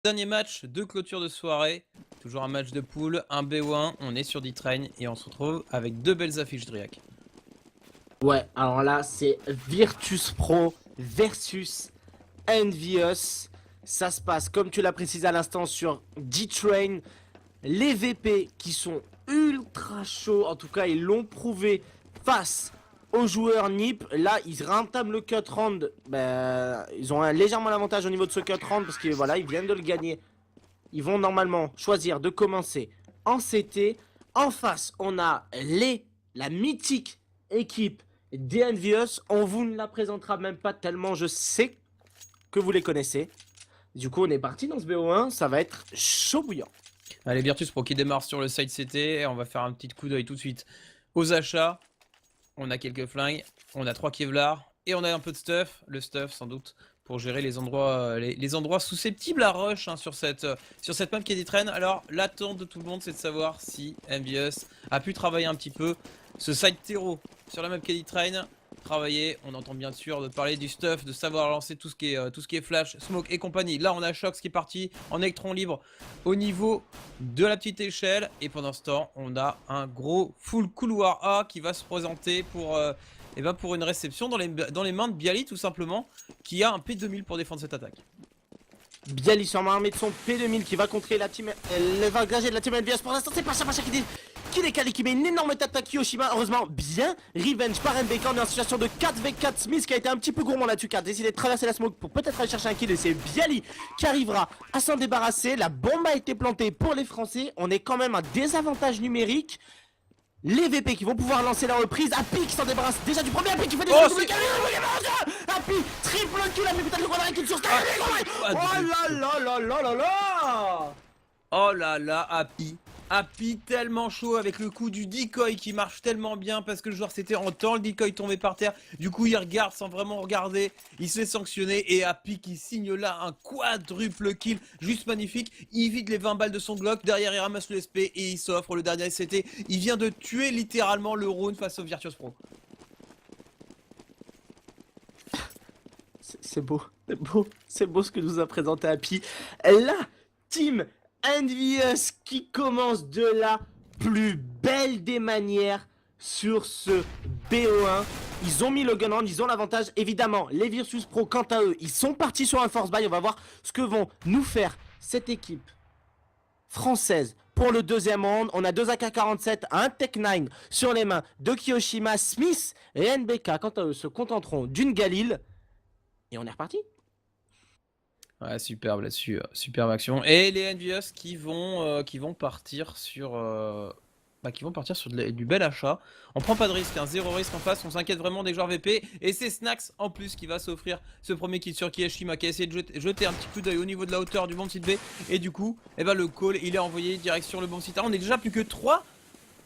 Dernier match de clôture de soirée, toujours un match de poule, un BO1, on est sur D-Train et on se retrouve avec deux belles affiches Driac. Ouais, alors là, c'est Virtus Pro versus Envious. Ça se passe, comme tu l'as précisé à l'instant, sur D-Train. Les VP qui sont ultra chauds, en tout cas, ils l'ont prouvé face aux joueurs NiP. Là, ils rentament le cut round. Ils ont légèrement l'avantage au niveau de ce cut round parce que voilà, ils viennent de le gagner. Ils vont normalement choisir de commencer en CT. En face, on a la mythique équipe des Envious. On vous ne la présentera même pas tellement je sais que vous les connaissez. Du coup, on est parti dans ce BO1. Ça va être chaud bouillant. Allez, Virtus Pro qui démarre sur le site CT, on va faire un petit coup d'œil tout de suite aux achats. On a quelques flingues, on a 3 Kevlar et on a un peu de stuff, le stuff sans doute pour gérer les endroits susceptibles à rush hein, sur cette map qui est D-Train. Alors l'attente de tout le monde c'est de savoir si Envious a pu travailler un petit peu ce side terreau sur la map qui est D-Train. Travailler, on entend bien sûr de parler du stuff, de savoir lancer tout ce qui est flash, smoke et compagnie. Là on a Shox qui est parti en électron libre au niveau de la petite échelle. Et pendant ce temps on a un gros full couloir A qui va se présenter pour une réception dans les mains de Bialy tout simplement, qui a un P2000 pour défendre cette attaque. Bialy sûrement armé de son P2000 qui va contrer la team. Elle va engager de la team Envious. Pour l'instant, c'est Pacha qui décale, qui met une énorme tête à Kiyoshima. Heureusement, bien revenge par NBK. On est en situation de 4v4. Smith qui a été un petit peu gourmand là-dessus, qui a décidé de traverser la smoke pour peut-être aller chercher un kill. Et c'est Bialy qui arrivera à s'en débarrasser. La bombe a été plantée pour les Français. On est quand même à désavantage numérique. Les VP qui vont pouvoir lancer la reprise. Happy qui s'en débarrasse déjà du premier. Happy qui fait des Happy triple kill. Happy peut-être le droit d'arrêt sur Sky. Oh là là là là là là. Oh là là, Happy. Happy tellement chaud avec le coup du decoy qui marche tellement bien parce que le joueur s'était entend, le decoy tombé par terre. Du coup il regarde sans vraiment regarder, il se fait sanctionner et Happy qui signe là un quadruple kill juste magnifique. Il vide les 20 balles de son Glock, derrière il ramasse le SP et il s'offre le dernier SCT. Il vient de tuer littéralement le round face au Virtus Pro. C'est beau, c'est beau, c'est beau ce que nous a présenté Happy. La team Envious qui commence de la plus belle des manières sur ce BO1. Ils ont mis le gun round, ils ont l'avantage. Évidemment, les Virtus Pro, quant à eux, ils sont partis sur un force buy. On va voir ce que vont nous faire cette équipe française pour le deuxième round. On a deux AK-47, un Tech-9 sur les mains de Kiyoshima. Smith et NBK, quant à eux, se contenteront d'une Galil. Et on est reparti. Ouais, superbe là-dessus, superbe action. Et les Envious qui vont partir sur, du bel achat. On prend pas de risque, hein, zéro risque en face, on s'inquiète vraiment des joueurs VP. Et c'est Snax en plus qui va s'offrir ce premier kill sur Kiyoshima qui a essayé de jeter un petit coup d'œil au niveau de la hauteur du bon site B. Et du coup, le call il est envoyé direction le bon site A. On est déjà plus que 3.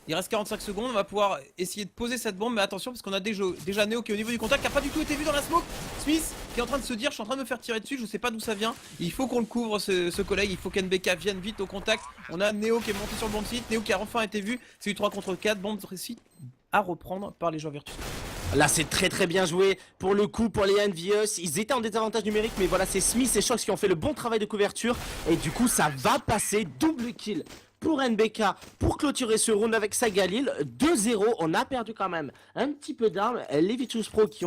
Il reste 45 secondes, on va pouvoir essayer de poser cette bombe, mais attention parce qu'on a déjà Neo qui est au niveau du contact, qui n'a pas du tout été vu dans la smoke. Smith qui est en train de se dire, je suis en train de me faire tirer dessus, je sais pas d'où ça vient. Il faut qu'on le couvre ce collègue, il faut qu'NBK vienne vite au contact. On a Neo qui est monté sur le bon site, Neo qui a enfin été vu, c'est eu 3 contre 4, bombe réussie à reprendre par les joueurs Virtus. Là c'est très bien joué pour le coup pour les Envious. Ils étaient en désavantage numérique mais voilà c'est Smith et Shox qui ont fait le bon travail de couverture. Et du coup ça va passer, double kill pour NBK pour clôturer ce round avec sa Galil. 2-0, on a perdu quand même un petit peu d'armes. Les Virtus Pro qui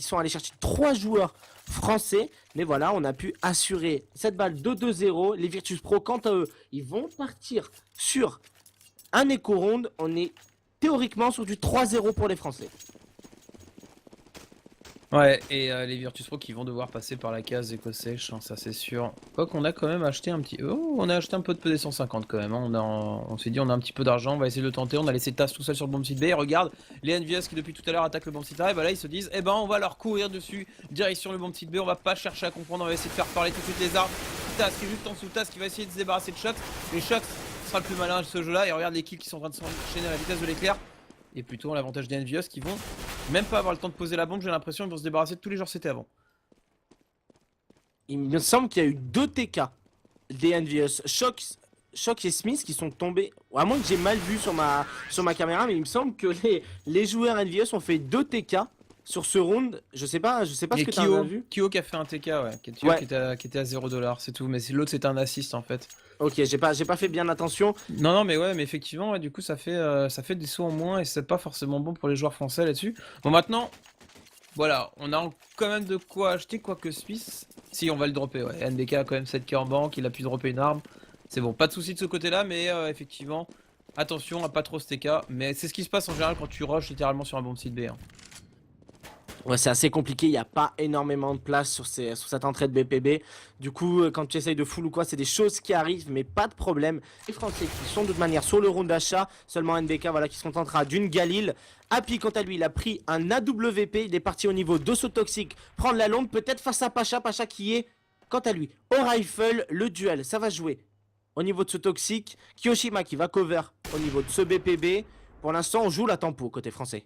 sont allés chercher 3 joueurs français. Mais voilà, on a pu assurer cette balle de 2-0. Les Virtus Pro, quant à eux, ils vont partir sur un éco round. On est théoriquement sur du 3-0 pour les Français. Ouais, et les Virtus Pro qui vont devoir passer par la case éco-sèche, hein, ça c'est sûr. Quoi qu'on a quand même acheté un petit... Oh, on a acheté un peu de PD150 quand même, hein. On s'est dit on a un petit peu d'argent, on va essayer de le tenter. On a laissé TAS tout seul sur le bomb site B, et regarde, les Envious qui depuis tout à l'heure attaquent le bomb site A, et bah là ils se disent, eh ben on va leur courir dessus, direction le bomb site B, on va pas chercher à comprendre, on va essayer de faire parler tout de suite les armes. TAS qui est juste en dessous, TAS qui va essayer de se débarrasser de Shox, et Shox sera le plus malin de ce jeu là, et regarde les kills qui sont en train de s'enchaîner à la vitesse de l'éclair. Et plutôt l'avantage des Envious qui vont même pas avoir le temps de poser la bombe, j'ai l'impression qu'ils vont se débarrasser de tous les joueurs CT avant. Il me semble qu'il y a eu 2 TK des Envious. Shox et Smith qui sont tombés. À moins que j'ai mal vu sur ma caméra, mais il me semble que les joueurs Envious ont fait 2 TK sur ce round. Je sais pas ce Et que tu en as vu. Kyo qui a fait un TK, ouais. Ouais. Qui était à 0$, c'est tout. Mais l'autre, c'était un assist en fait. Ok, j'ai pas fait bien attention. Non, non, mais ouais, mais effectivement, ouais, du coup, ça fait des sauts en moins et c'est pas forcément bon pour les joueurs français là-dessus. Bon, maintenant, voilà, on a quand même de quoi acheter, quoique Suisse. Si, on va le dropper, ouais. NBK a quand même 7K en banque, il a pu dropper une arme. C'est bon, pas de soucis de ce côté-là, mais effectivement, attention à pas trop se TK. Mais c'est ce qui se passe en général quand tu rushes littéralement sur un bon site B, hein. Ouais, c'est assez compliqué, il n'y a pas énormément de place sur cette entrée de BPB. Du coup, quand tu essayes de full ou quoi, c'est des choses qui arrivent, mais pas de problème. Les Français qui sont de toute manière sur le round d'achat, seulement NBK voilà, qui se contentera d'une Galil. Happy, quant à lui, il a pris un AWP, il est parti au niveau d'Osso Toxic, prendre la longue, peut-être face à Pacha, Pacha qui est, quant à lui, au rifle, le duel, ça va jouer. Au niveau de ce Toxic, Kyoshima qui va cover au niveau de ce BPB. Pour l'instant, on joue la tempo côté français.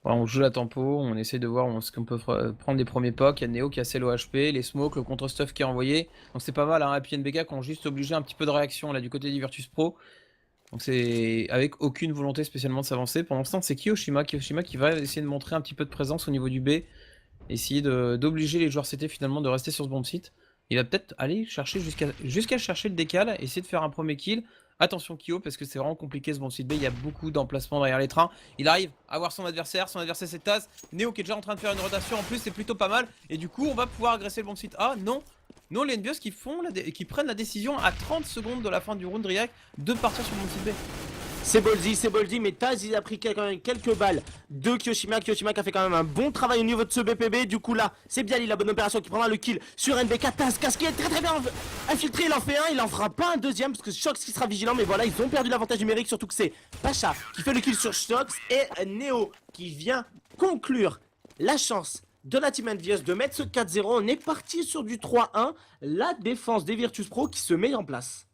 Ouais, on joue la tempo, on essaie de voir ce qu'on peut prendre des premiers pocs. Il y a Neo qui a ses low HP, les smokes, le contre-stuff qui est envoyé. Donc c'est pas mal, hein. Happy NBK qui ont juste obligé un petit peu de réaction là du côté du Virtus Pro. Donc c'est avec aucune volonté spécialement de s'avancer. Pour l'instant, c'est Kyoshima qui va essayer de montrer un petit peu de présence au niveau du B. Essayer d'obliger les joueurs CT finalement de rester sur ce bon site. Il va peut-être aller chercher jusqu'à chercher le décal, essayer de faire un premier kill. Attention Kyo, parce que c'est vraiment compliqué ce bon site B, il y a beaucoup d'emplacements derrière les trains. Il arrive à voir son adversaire c'est Taz. Neo qui est déjà en train de faire une rotation, en plus c'est plutôt pas mal. Et du coup on va pouvoir agresser le bon site. Ah non, non, les NBIOS qui prennent la décision à 30 secondes de la fin du round react de partir sur le bon site B. C'est Boldy, mais Taz il a pris quand même quelques balles de Kyoshima. Kyoshima qui a fait quand même un bon travail au niveau de ce BPB. Du coup là, c'est bien la bonne opération qui prendra le kill sur NBK. Taz qui est très bien infiltré, il en fait un, il en fera pas un deuxième parce que Shox qui sera vigilant. Mais voilà, ils ont perdu l'avantage numérique, surtout que c'est Pacha qui fait le kill sur Shox et Neo qui vient conclure la chance de la team Envious de mettre ce 4-0. On est parti sur du 3-1. La défense des Virtus Pro qui se met en place.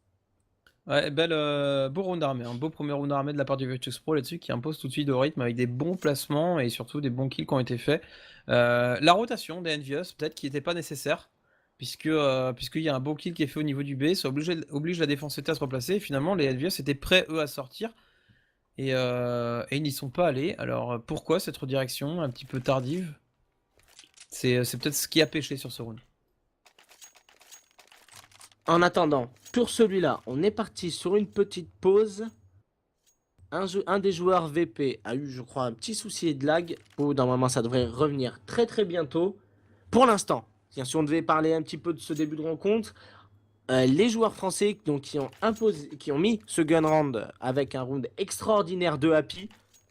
Ouais, beau round armé, un beau premier round armé de la part du Virtus Pro là-dessus qui impose tout de suite au rythme avec des bons placements et surtout des bons kills qui ont été faits. La rotation des Envious, peut-être qui n'était pas nécessaire, puisqu'il y a un beau kill qui est fait au niveau du B, ça oblige la défense CT à se replacer. Et finalement, les Envious étaient prêts eux à sortir et ils n'y sont pas allés. Alors pourquoi cette redirection un petit peu tardive? C'est peut-être ce qui a pêché sur ce round. En attendant, pour celui-là, on est parti sur une petite pause. Un des joueurs VP a eu, je crois, un petit souci de lag. Normalement, ça devrait revenir très très bientôt. Pour l'instant, si on devait parler un petit peu de ce début de rencontre, les joueurs français donc, qui ont mis ce gun round avec un round extraordinaire de Happy.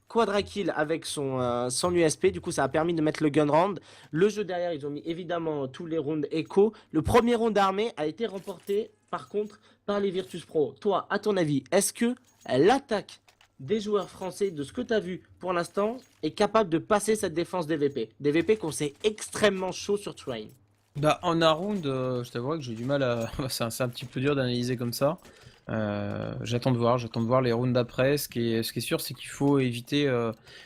Quadra kill avec son USP, du coup ça a permis de mettre le gun round. Le jeu derrière, ils ont mis évidemment tous les rounds écho. Le premier round armé a été remporté par contre par les Virtus Pro. Toi, à ton avis, est-ce que l'attaque des joueurs français, de ce que tu as vu pour l'instant, est capable de passer cette défense des VP? Des VP qu'on sait extrêmement chaud sur Train. Bah en un round, je t'avoue que j'ai du mal à... c'est un petit peu dur d'analyser comme ça. J'attends de voir les rounds d'après. Ce qui est sûr, c'est qu'il faut éviter.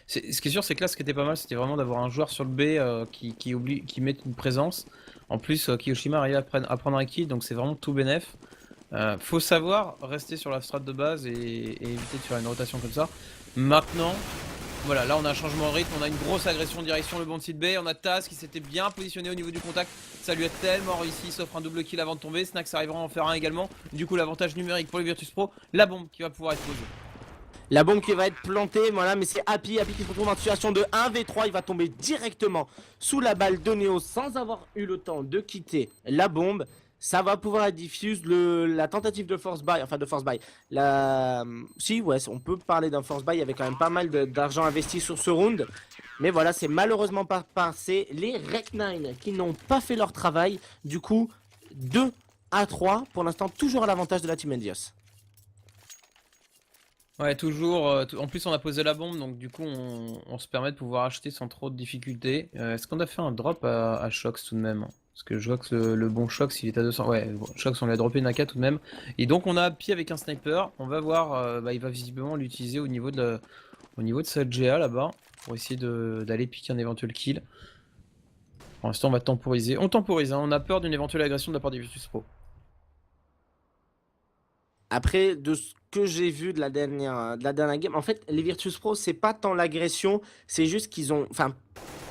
Ce qui est sûr, c'est que là, ce qui était pas mal, c'était vraiment d'avoir un joueur sur le B qui mette une présence. En plus, Kiyoshima arrive à prendre un kill, donc c'est vraiment tout bénef. Faut savoir rester sur la strat de base et éviter de faire une rotation comme ça. Maintenant, voilà, là on a un changement de rythme, on a une grosse agression direction le bon site B, on a Taz qui s'était bien positionné au niveau du contact, ça lui a tellement réussi, il s'offre un double kill avant de tomber, Snax arrivera à en faire un également, du coup l'avantage numérique pour les Virtus Pro, la bombe qui va pouvoir être posée. La bombe qui va être plantée, voilà, mais c'est Happy qui se retrouve en situation de 1v3, il va tomber directement sous la balle de Neo sans avoir eu le temps de quitter la bombe. Ça va pouvoir être diffuse. La tentative de force buy, enfin de force buy. Si, ouais, on peut parler d'un force buy. Il y avait quand même pas mal d'argent investi sur ce round. Mais voilà, c'est malheureusement pas passé. Les Rec9 qui n'ont pas fait leur travail. Du coup, 2-3. Pour l'instant, toujours à l'avantage de la Team Envious. Ouais, toujours. En plus, on a posé la bombe, donc du coup, on se permet de pouvoir acheter sans trop de difficultés. Est-ce qu'on a fait un drop à Shox tout de même? Parce que je vois que le bon Shox, il est à 200. Ouais, bon, Shox, on lui a droppé une AK tout de même. Et donc, on a Happy avec un sniper. On va voir, il va visiblement l'utiliser au niveau de sa GA là-bas, pour essayer d'aller piquer un éventuel kill. Pour l'instant, on va temporiser. On temporise, hein, on a peur d'une éventuelle agression de la part des Virtus Pro. Après, de ce que j'ai vu de la dernière game, en fait, les Virtus Pro, c'est pas tant l'agression, c'est juste qu'ils ont, enfin,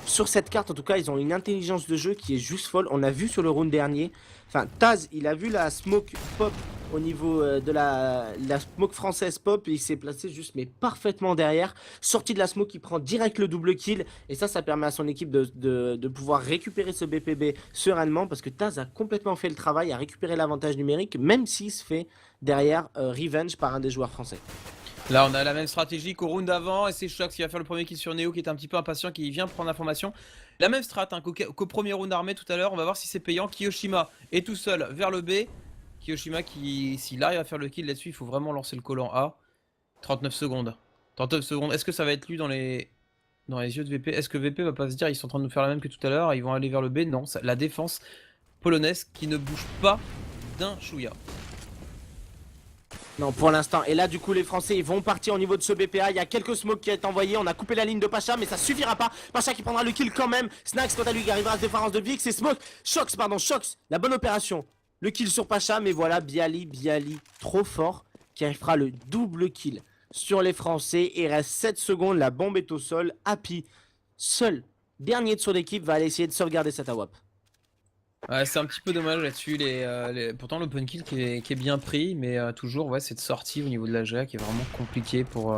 sur cette carte, en tout cas, ils ont une intelligence de jeu qui est juste folle. On a vu sur le round dernier, enfin, Taz, il a vu la smoke pop au niveau de la smoke française pop et il s'est placé juste mais parfaitement derrière. Sorti de la smoke, il prend direct le double kill et ça permet à son équipe de pouvoir récupérer ce BPB sereinement parce que Taz a complètement fait le travail, a récupéré l'avantage numérique, même s'il se fait derrière revenge par un des joueurs français. Là, on a la même stratégie qu'au round d'avant, et c'est Shox qui va faire le premier kill sur Neo, qui est un petit peu impatient, qui vient prendre l'information. La même strat hein, qu'au premier round armé tout à l'heure, on va voir si c'est payant. Kiyoshima est tout seul vers le B. Kiyoshima qui, s'il arrive à faire le kill là-dessus, il faut vraiment lancer le collant A. 39 secondes. 39 secondes. Est-ce que ça va être lu dans les yeux de VP? Est-ce que VP va pas se dire ils sont en train de nous faire la même que tout à l'heure, ils vont aller vers le B? Non, la défense polonaise qui ne bouge pas d'un chouïa. Non, pour l'instant. Et là, du coup, les Français, ils vont partir au niveau de ce BPA. Il y a quelques smokes qui ont été envoyés. On a coupé la ligne de Pacha, mais ça suffira pas. Pacha qui prendra le kill quand même. Snax, quant à lui, qui arrivera à se différence de Vix. Et Smoke, Shox, pardon, Shox. La bonne opération. Le kill sur Pacha, mais voilà, Bialy, trop fort, qui fera le double kill sur les Français. Il reste 7 secondes. La bombe est au sol. Happy, seul, dernier de son équipe, va aller essayer de sauvegarder cette AWP. Ouais, c'est un petit peu dommage là-dessus. Pourtant, l'open kill qui est bien pris, mais toujours, ouais, cette sortie au niveau de la GA qui est vraiment compliquée pour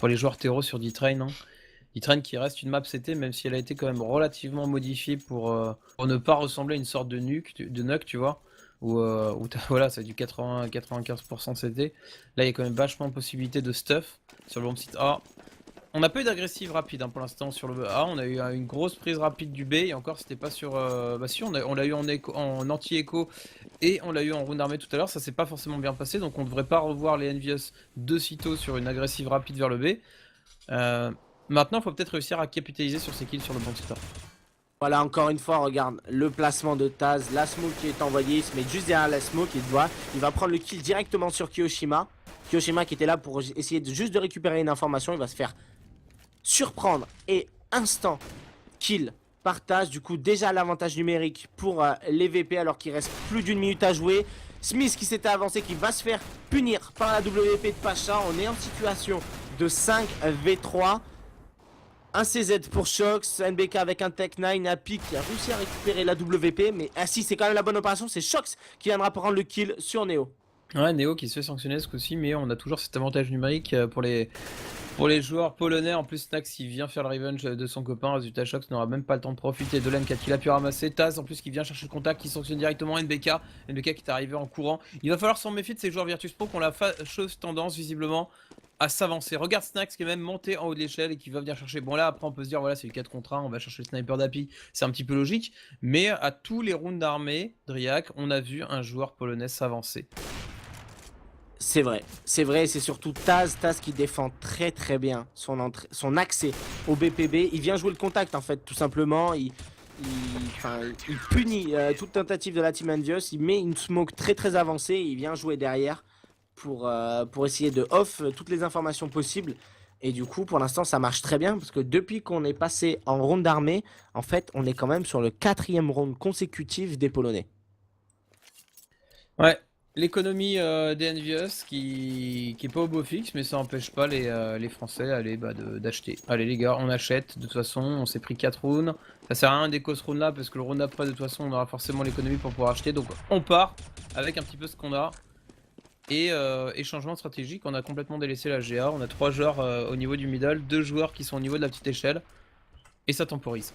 les joueurs terreau sur D-Train. Hein. D-Train qui reste une map CT, même si elle a été quand même relativement modifiée pour ne pas ressembler à une sorte de nuke, tu vois. Où voilà, c'est du 80-95% CT. Là, il y a quand même vachement de possibilités de stuff sur le bon site A. On n'a pas eu d'agressive rapide hein, pour l'instant sur le A, on a eu une grosse prise rapide du B et encore c'était pas sur... bah si on l'a eu en anti-écho et on l'a eu en round armé tout à l'heure, ça s'est pas forcément bien passé donc on devrait pas revoir les Envious de sitôt sur une agressive rapide vers le B. Maintenant il faut peut-être réussir à capitaliser sur ces kills sur le bon site. Voilà, encore une fois, regarde le placement de Taz, la smoke qui est envoyée, il se met juste derrière la smoke, il va prendre le kill directement sur Kiyoshima. Kiyoshima qui était là pour essayer juste de récupérer une information, il va se faire surprendre et instant kill par Taz. Du coup, déjà l'avantage numérique pour les VP alors qu'il reste plus d'une minute à jouer. Smith qui s'était avancé, qui va se faire punir par la WP de Pacha. On est en situation de 5v3. Un CZ pour Shox, NBK avec un Tech 9, Happy qui a réussi à récupérer la WP. Mais si c'est quand même la bonne opération, c'est Shox qui viendra prendre le kill sur Neo. Ouais, Neo qui se fait sanctionner ce coup-ci, mais on a toujours cet avantage numérique pour les joueurs polonais. En plus, Snax il vient faire le revenge de son copain. Résultat, Shox n'aura même pas le temps de profiter de l'M4 qu'il a pu ramasser. Taz en plus qui vient chercher le contact, qui sanctionne directement NBK. NBK qui est arrivé en courant. Il va falloir s'en méfier de ces joueurs Virtus Pro qui ont la fâcheuse tendance visiblement à s'avancer. Regarde Snax qui est même monté en haut de l'échelle et qui va venir chercher. Bon là après on peut se dire voilà c'est du 4 contre 1, on va chercher le sniper d'Happy, c'est un petit peu logique. Mais à tous les rounds d'armée, Driak, on a vu un joueur polonais s'avancer. C'est vrai, et c'est surtout Taz qui défend très bien son accès au BPB. Il vient jouer le contact en fait, tout simplement. Il punit toute tentative de la team Envious. Il met une smoke très avancée. Il vient jouer derrière pour essayer de off toutes les informations possibles. Et du coup, pour l'instant, ça marche très bien parce que depuis qu'on est passé en round d'armée, en fait, on est quand même sur le 4e round consécutif des Polonais. Ouais. L'économie des Envious qui est pas au beau fixe, mais ça n'empêche pas les Français d'acheter. Allez les gars, on achète, de toute façon on s'est pris 4 rounds, ça sert à rien d'éco ce round là parce que le round après de toute façon on aura forcément l'économie pour pouvoir acheter, donc on part avec un petit peu ce qu'on a. Et changement stratégique, on a complètement délaissé la GA, on a 3 joueurs au niveau du middle, 2 joueurs qui sont au niveau de la petite échelle, et ça temporise.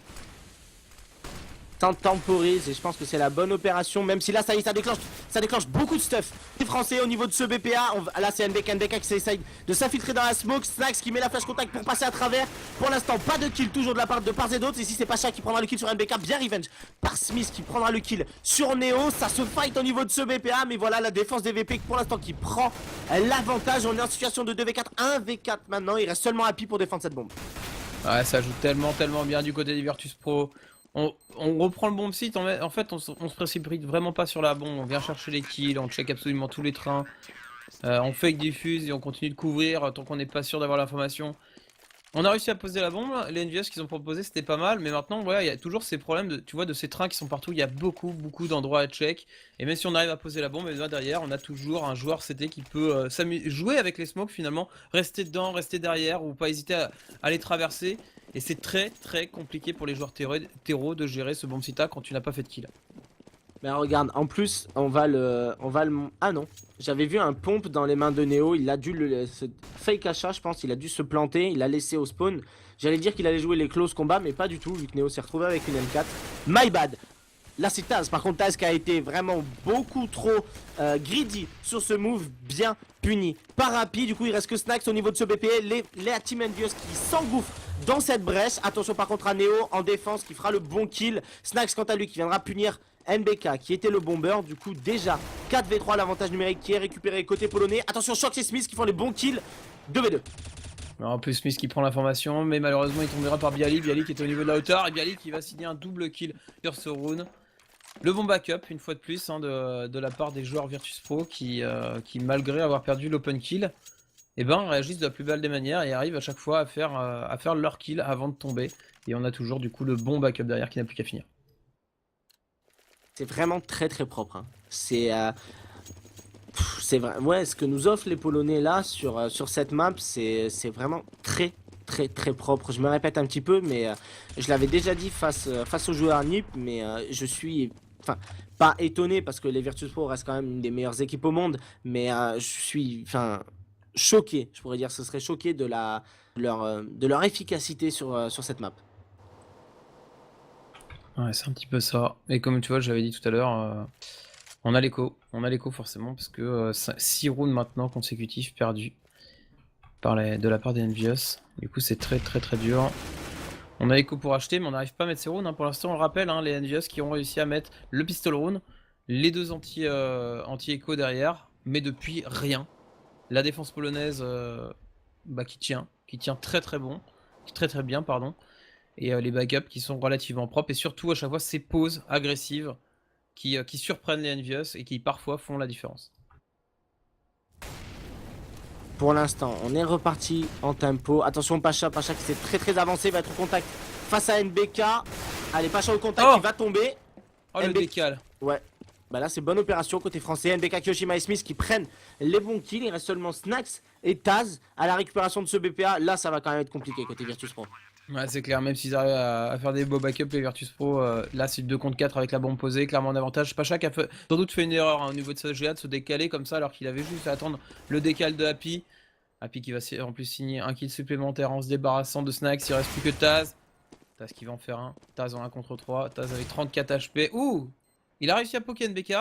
Ça temporise et je pense que c'est la bonne opération, même si là ça y est, ça déclenche beaucoup de stuff. Les Français au niveau de ce BPA, là c'est NBK qui essaye de s'infiltrer dans la smoke. Snax qui met la flash contact pour passer à travers. Pour l'instant pas de kill toujours de la part et d'autres. Ici c'est Pacha qui prendra le kill sur NBK, bien revenge par Smith qui prendra le kill sur Neo. Ça se fight au niveau de ce BPA, mais voilà la défense des VP pour l'instant qui prend l'avantage. On est en situation de 2v4, 1v4 maintenant, il reste seulement Happy pour défendre cette bombe. Ouais, ça joue tellement bien du côté des Virtus Pro. On reprend le bon site, en fait on se précipite vraiment pas sur la bombe, on vient chercher les kills, on check absolument tous les trains, on fake diffuse et on continue de couvrir tant qu'on n'est pas sûr d'avoir l'information. On a réussi à poser la bombe, les NVS qu'ils ont proposé c'était pas mal, mais maintenant voilà, il y a toujours ces problèmes de, tu vois, de ces trains qui sont partout, il y a beaucoup d'endroits à check, et même si on arrive à poser la bombe, et là derrière on a toujours un joueur CT qui peut jouer avec les smokes finalement, rester dedans, rester derrière, ou pas hésiter à les traverser, et c'est très compliqué pour les joueurs terreau de gérer ce bomb sita quand tu n'as pas fait de kill. Mais regarde, en plus, ah non, j'avais vu un pompe dans les mains de Neo, il a dû ce fake achat, je pense, il a dû se planter, il l'a laissé au spawn. J'allais dire qu'il allait jouer les close combats, mais pas du tout, vu que Neo s'est retrouvé avec une M4. My bad. Là c'est Taz, par contre Taz qui a été vraiment beaucoup trop greedy sur ce move, bien puni par Rappi. Du coup il reste que Snax au niveau de ce BP, les Team Envious qui s'engouffrent dans cette brèche. Attention par contre à Neo en défense qui fera le bon kill. Snax quant à lui qui viendra punir NBK qui était le bomber. Du coup déjà 4v3, l'avantage numérique qui est récupéré côté polonais. Attention Shox et Smith qui font les bons kills. 2v2. En plus Smith qui prend l'information, mais malheureusement il tombera par Bialy qui est au niveau de la hauteur, et Bialy qui va signer un double kill sur ce round. Le bon backup une fois de plus hein, de la part des joueurs Virtus Pro qui malgré avoir perdu l'open kill, eh ben, réagissent de la plus belle des manières et arrivent à chaque fois à faire leur kill avant de tomber. Et on a toujours du coup le bon backup derrière qui n'a plus qu'à finir. C'est vraiment très propre. Hein. C'est vrai. Ouais, ce que nous offrent les Polonais là sur cette map, c'est vraiment très propre. Je me répète un petit peu, mais je l'avais déjà dit face aux joueurs NiP, mais je suis, enfin, pas étonné parce que les Virtus Pro restent quand même une des meilleures équipes au monde, mais je suis, enfin, choqué. Je pourrais dire, ce serait choqué de leur efficacité sur cette map. Ouais, c'est un petit peu ça. Et comme tu vois, j'avais dit tout à l'heure, on a l'écho forcément parce que 6 rounds maintenant consécutifs perdus de la part des Envious. Du coup, c'est très dur. On a l'écho pour acheter, mais on n'arrive pas à mettre ces rounds. Hein. Pour l'instant, on le rappelle, hein, les Envious qui ont réussi à mettre le pistol round, les deux anti-écho derrière, mais depuis rien. La défense polonaise qui tient très bien, pardon. Et les backups qui sont relativement propres, et surtout à chaque fois ces pauses agressives qui surprennent les Envious et qui parfois font la différence. Pour l'instant, on est reparti en tempo. Attention Pacha qui s'est très avancé, va être au contact face à NBK. Allez, Pacha au contact, il va tomber. Oh le décal. Ouais. Bah là c'est bonne opération côté français. NBK, Kyoshima et Smith qui prennent les bons kills. Il reste seulement Snax et Taz à la récupération de ce BPA. Là ça va quand même être compliqué côté Virtus Pro. Ouais c'est clair, même s'ils arrivent à faire des beaux backups les Virtus Pro, là c'est 2 contre 4 avec la bombe posée, clairement en avantage. Pacha qui a sans doute fait une erreur hein, au niveau de sa GA de se décaler comme ça alors qu'il avait juste à attendre le décal de Happy. Happy qui va en plus signer un kill supplémentaire en se débarrassant de Snax, il reste plus que Taz. Taz qui va en faire un, Taz en 1 contre 3, Taz avec 34 HP. Ouh, il a réussi à poker NBK.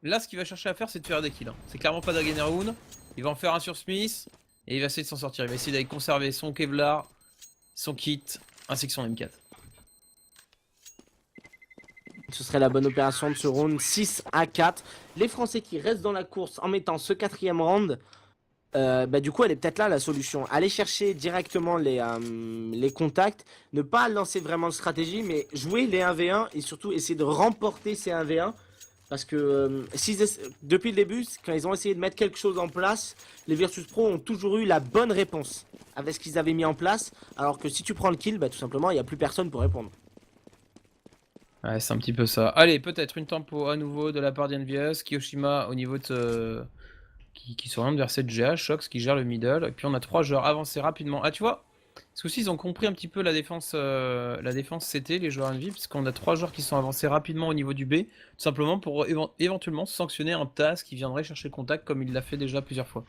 Là ce qu'il va chercher à faire c'est de faire des kills. Hein. C'est clairement pas Dragon Round. Il va en faire un sur Smith et il va essayer de s'en sortir. Il va essayer d'aller conserver son Kevlar, son kit, ainsi que son M4. Ce serait la bonne opération de ce round 6-4. Les Français qui restent dans la course en mettant ce 4e round. Du coup elle est peut-être là la solution. Aller chercher directement les contacts. Ne pas lancer vraiment de stratégie. Mais jouer les 1v1 et surtout essayer de remporter ces 1v1. Parce que depuis le début, quand ils ont essayé de mettre quelque chose en place, les Virtus Pro ont toujours eu la bonne réponse avec ce qu'ils avaient mis en place. Alors que si tu prends le kill, tout simplement, il n'y a plus personne pour répondre. Ouais, c'est un petit peu ça. Allez, peut-être une tempo à nouveau de la part d'Envious. Kyoshima au niveau de qui s'oriente vers cette GA. Shox qui gère le middle. Et puis on a 3 joueurs avancés rapidement. Ah, tu vois, parce que ils ont compris un petit peu la défense CT, les joueurs Envy, parce qu'on a 3 joueurs qui sont avancés rapidement au niveau du B, tout simplement pour éventuellement sanctionner un Taz qui viendrait chercher le contact comme il l'a fait déjà plusieurs fois.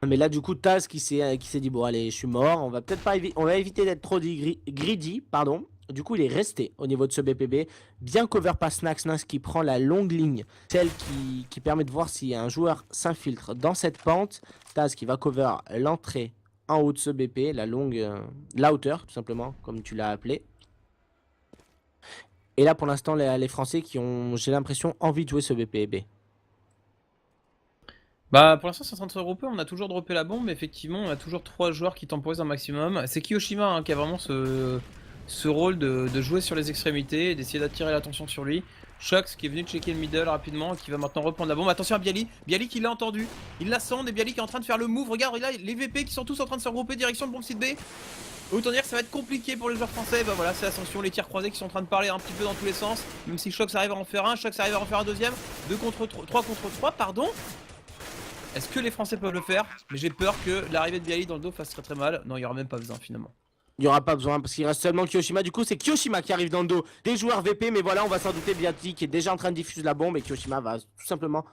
Mais là du coup Taz qui s'est dit bon allez je suis mort, on va peut-être pas on va éviter d'être trop greedy, pardon. Du coup il est resté au niveau de ce BPB, bien cover par Snax qui prend la longue ligne, celle qui permet de voir si un joueur s'infiltre dans cette pente. Taz qui va cover l'entrée en haut de ce BP, la hauteur tout simplement comme tu l'as appelé. Et là pour l'instant les Français qui ont, j'ai l'impression, envie de jouer ce BPB. Bah pour l'instant c'est en train de se regrouper, on a toujours droppé la bombe, mais effectivement on a toujours 3 joueurs qui temporisent un maximum. C'est Kyoshima hein, qui a vraiment ce rôle de jouer sur les extrémités et d'essayer d'attirer l'attention sur lui. Shox qui est venu checker le middle rapidement, qui va maintenant reprendre la bombe. Attention à Bialy, Bialy qui l'a entendu, il la sonde et Bialy qui est en train de faire le move. Regarde là, les VP qui sont tous en train de se regrouper direction de bombe site B. Autant dire que ça va être compliqué pour les joueurs français. Bah voilà, c'est Ascension, les tirs croisés qui sont en train de parler un petit peu dans tous les sens. Même si Shox arrive à en faire un, Shox arrive à en faire un deuxième. 3 contre 3, pardon. Est-ce que les Français peuvent le faire? Mais j'ai peur que l'arrivée de Bialy dans le dos fasse très très mal. Non, il n'y aura même pas besoin finalement. Il n'y aura pas besoin parce qu'il reste seulement Kyoshima. Du coup, c'est Kyoshima qui arrive dans le dos des joueurs VP. Mais voilà, on va s'en douter. Bialy qui est déjà en train de diffuser la bombe. Et Kyoshima va tout simplement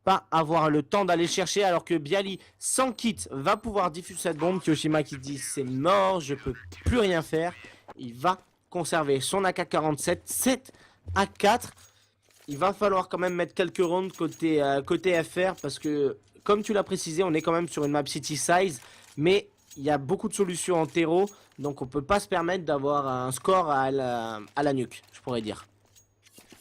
pas avoir le temps d'aller chercher. Alors que Bialy, sans kit, va pouvoir diffuser cette bombe. Kyoshima qui dit c'est mort, je peux plus rien faire. Il va conserver son AK-47, 7 à 4. Il va falloir quand même mettre quelques rounds côté FR. Parce que, comme tu l'as précisé, on est quand même sur une map city size. Mais il y a beaucoup de solutions en terreau. Donc on peut pas se permettre d'avoir un score à la nuque, je pourrais dire.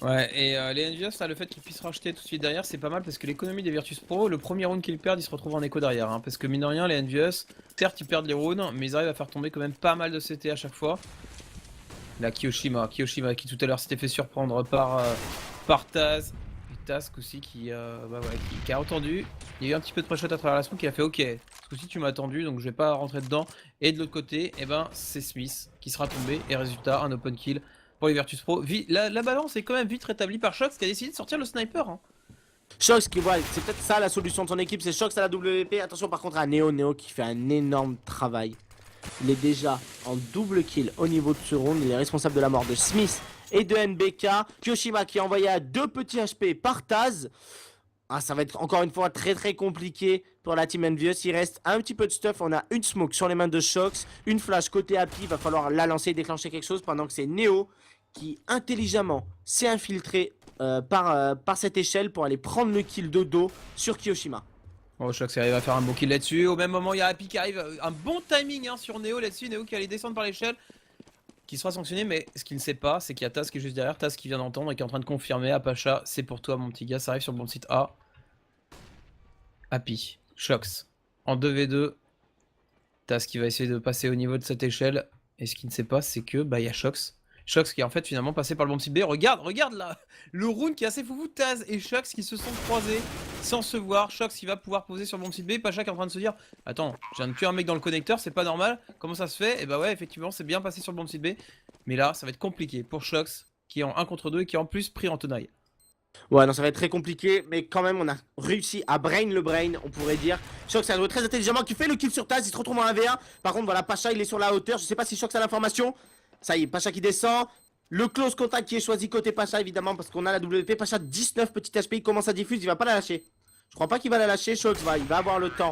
Ouais, et les Envious, là, le fait qu'ils puissent racheter tout de suite derrière, c'est pas mal parce que l'économie des Virtus Pro, le premier round qu'ils perdent, ils se retrouvent en écho derrière. Parce que mine de rien, les Envious, certes ils perdent les rounds, mais ils arrivent à faire tomber quand même pas mal de CT à chaque fois. Là, Kyoshima qui tout à l'heure s'était fait surprendre par Taz. Et Taz aussi qui a entendu. Il y a eu un petit peu de pré-shot à travers la smoke qui a fait ok, ce coup-ci tu m'as attendu donc je vais pas rentrer dedans. Et de l'autre côté, eh ben, c'est Smith qui sera tombé et résultat, un open kill pour les Virtus Pro. La balance est quand même vite rétablie par Shox qui a décidé de sortir le sniper. Hein. Shox qui voit, c'est peut-être ça la solution de son équipe, c'est Shox à la WP. Attention par contre à Neo qui fait un énorme travail. Il est déjà en double kill au niveau de ce round. Il est responsable de la mort de Smith et de NBK. Kyoshima qui est envoyé à 2 petits HP par Taz. Ah, ça va être encore une fois très très compliqué pour la team Envious. Il reste un petit peu de stuff. On a une smoke sur les mains de Shox, une flash côté Happy. Il va falloir la lancer et déclencher quelque chose pendant que c'est Neo qui intelligemment s'est infiltré par cette échelle pour aller prendre le kill de dos sur Kyoshima. Bon, Shox arrive à faire un bon kill là-dessus. Au même moment, il y a Happy qui arrive. Un bon timing hein, sur Neo là-dessus. Neo qui allait descendre par l'échelle. Qui sera sanctionné, mais ce qu'il ne sait pas, c'est qu'il y a Taz qui est juste derrière. Taz qui vient d'entendre et qui est en train de confirmer. Apacha, c'est pour toi, mon petit gars. Ça arrive sur le bon site A. Happy, Shox en 2v2. Taz qui va essayer de passer au niveau de cette échelle. Et ce qu'il ne sait pas, c'est que bah il y a Shox. Shox qui est en fait finalement passé par le bon site B. Regarde là, le round qui est assez foufou. Taz et Shox qui se sont croisés sans se voir. Shox qui va pouvoir poser sur le bon site B. Pacha qui est en train de se dire attends, je viens de tuer un mec dans le connecteur, c'est pas normal. Comment ça se fait? Et bah ouais, effectivement, c'est bien passé sur le bon site B. Mais là, ça va être compliqué pour Shox qui est en 1 contre 2 et qui est en plus pris en tenaille. Ouais, non, ça va être très compliqué, mais quand même, on a réussi à brain le brain, on pourrait dire. Shox a joué très intelligemment, qui fait le kill sur Taz, il se retrouve en 1v1. Par contre, voilà, Pacha, il est sur la hauteur. Je sais pas si Shox a l'information. Ça y est, Pacha qui descend. Le close contact qui est choisi côté Pacha, évidemment, parce qu'on a la WP. Pacha, 19 petits HP, il commence à diffuser, il va pas la lâcher. Je crois pas qu'il va la lâcher. Shox il va avoir le temps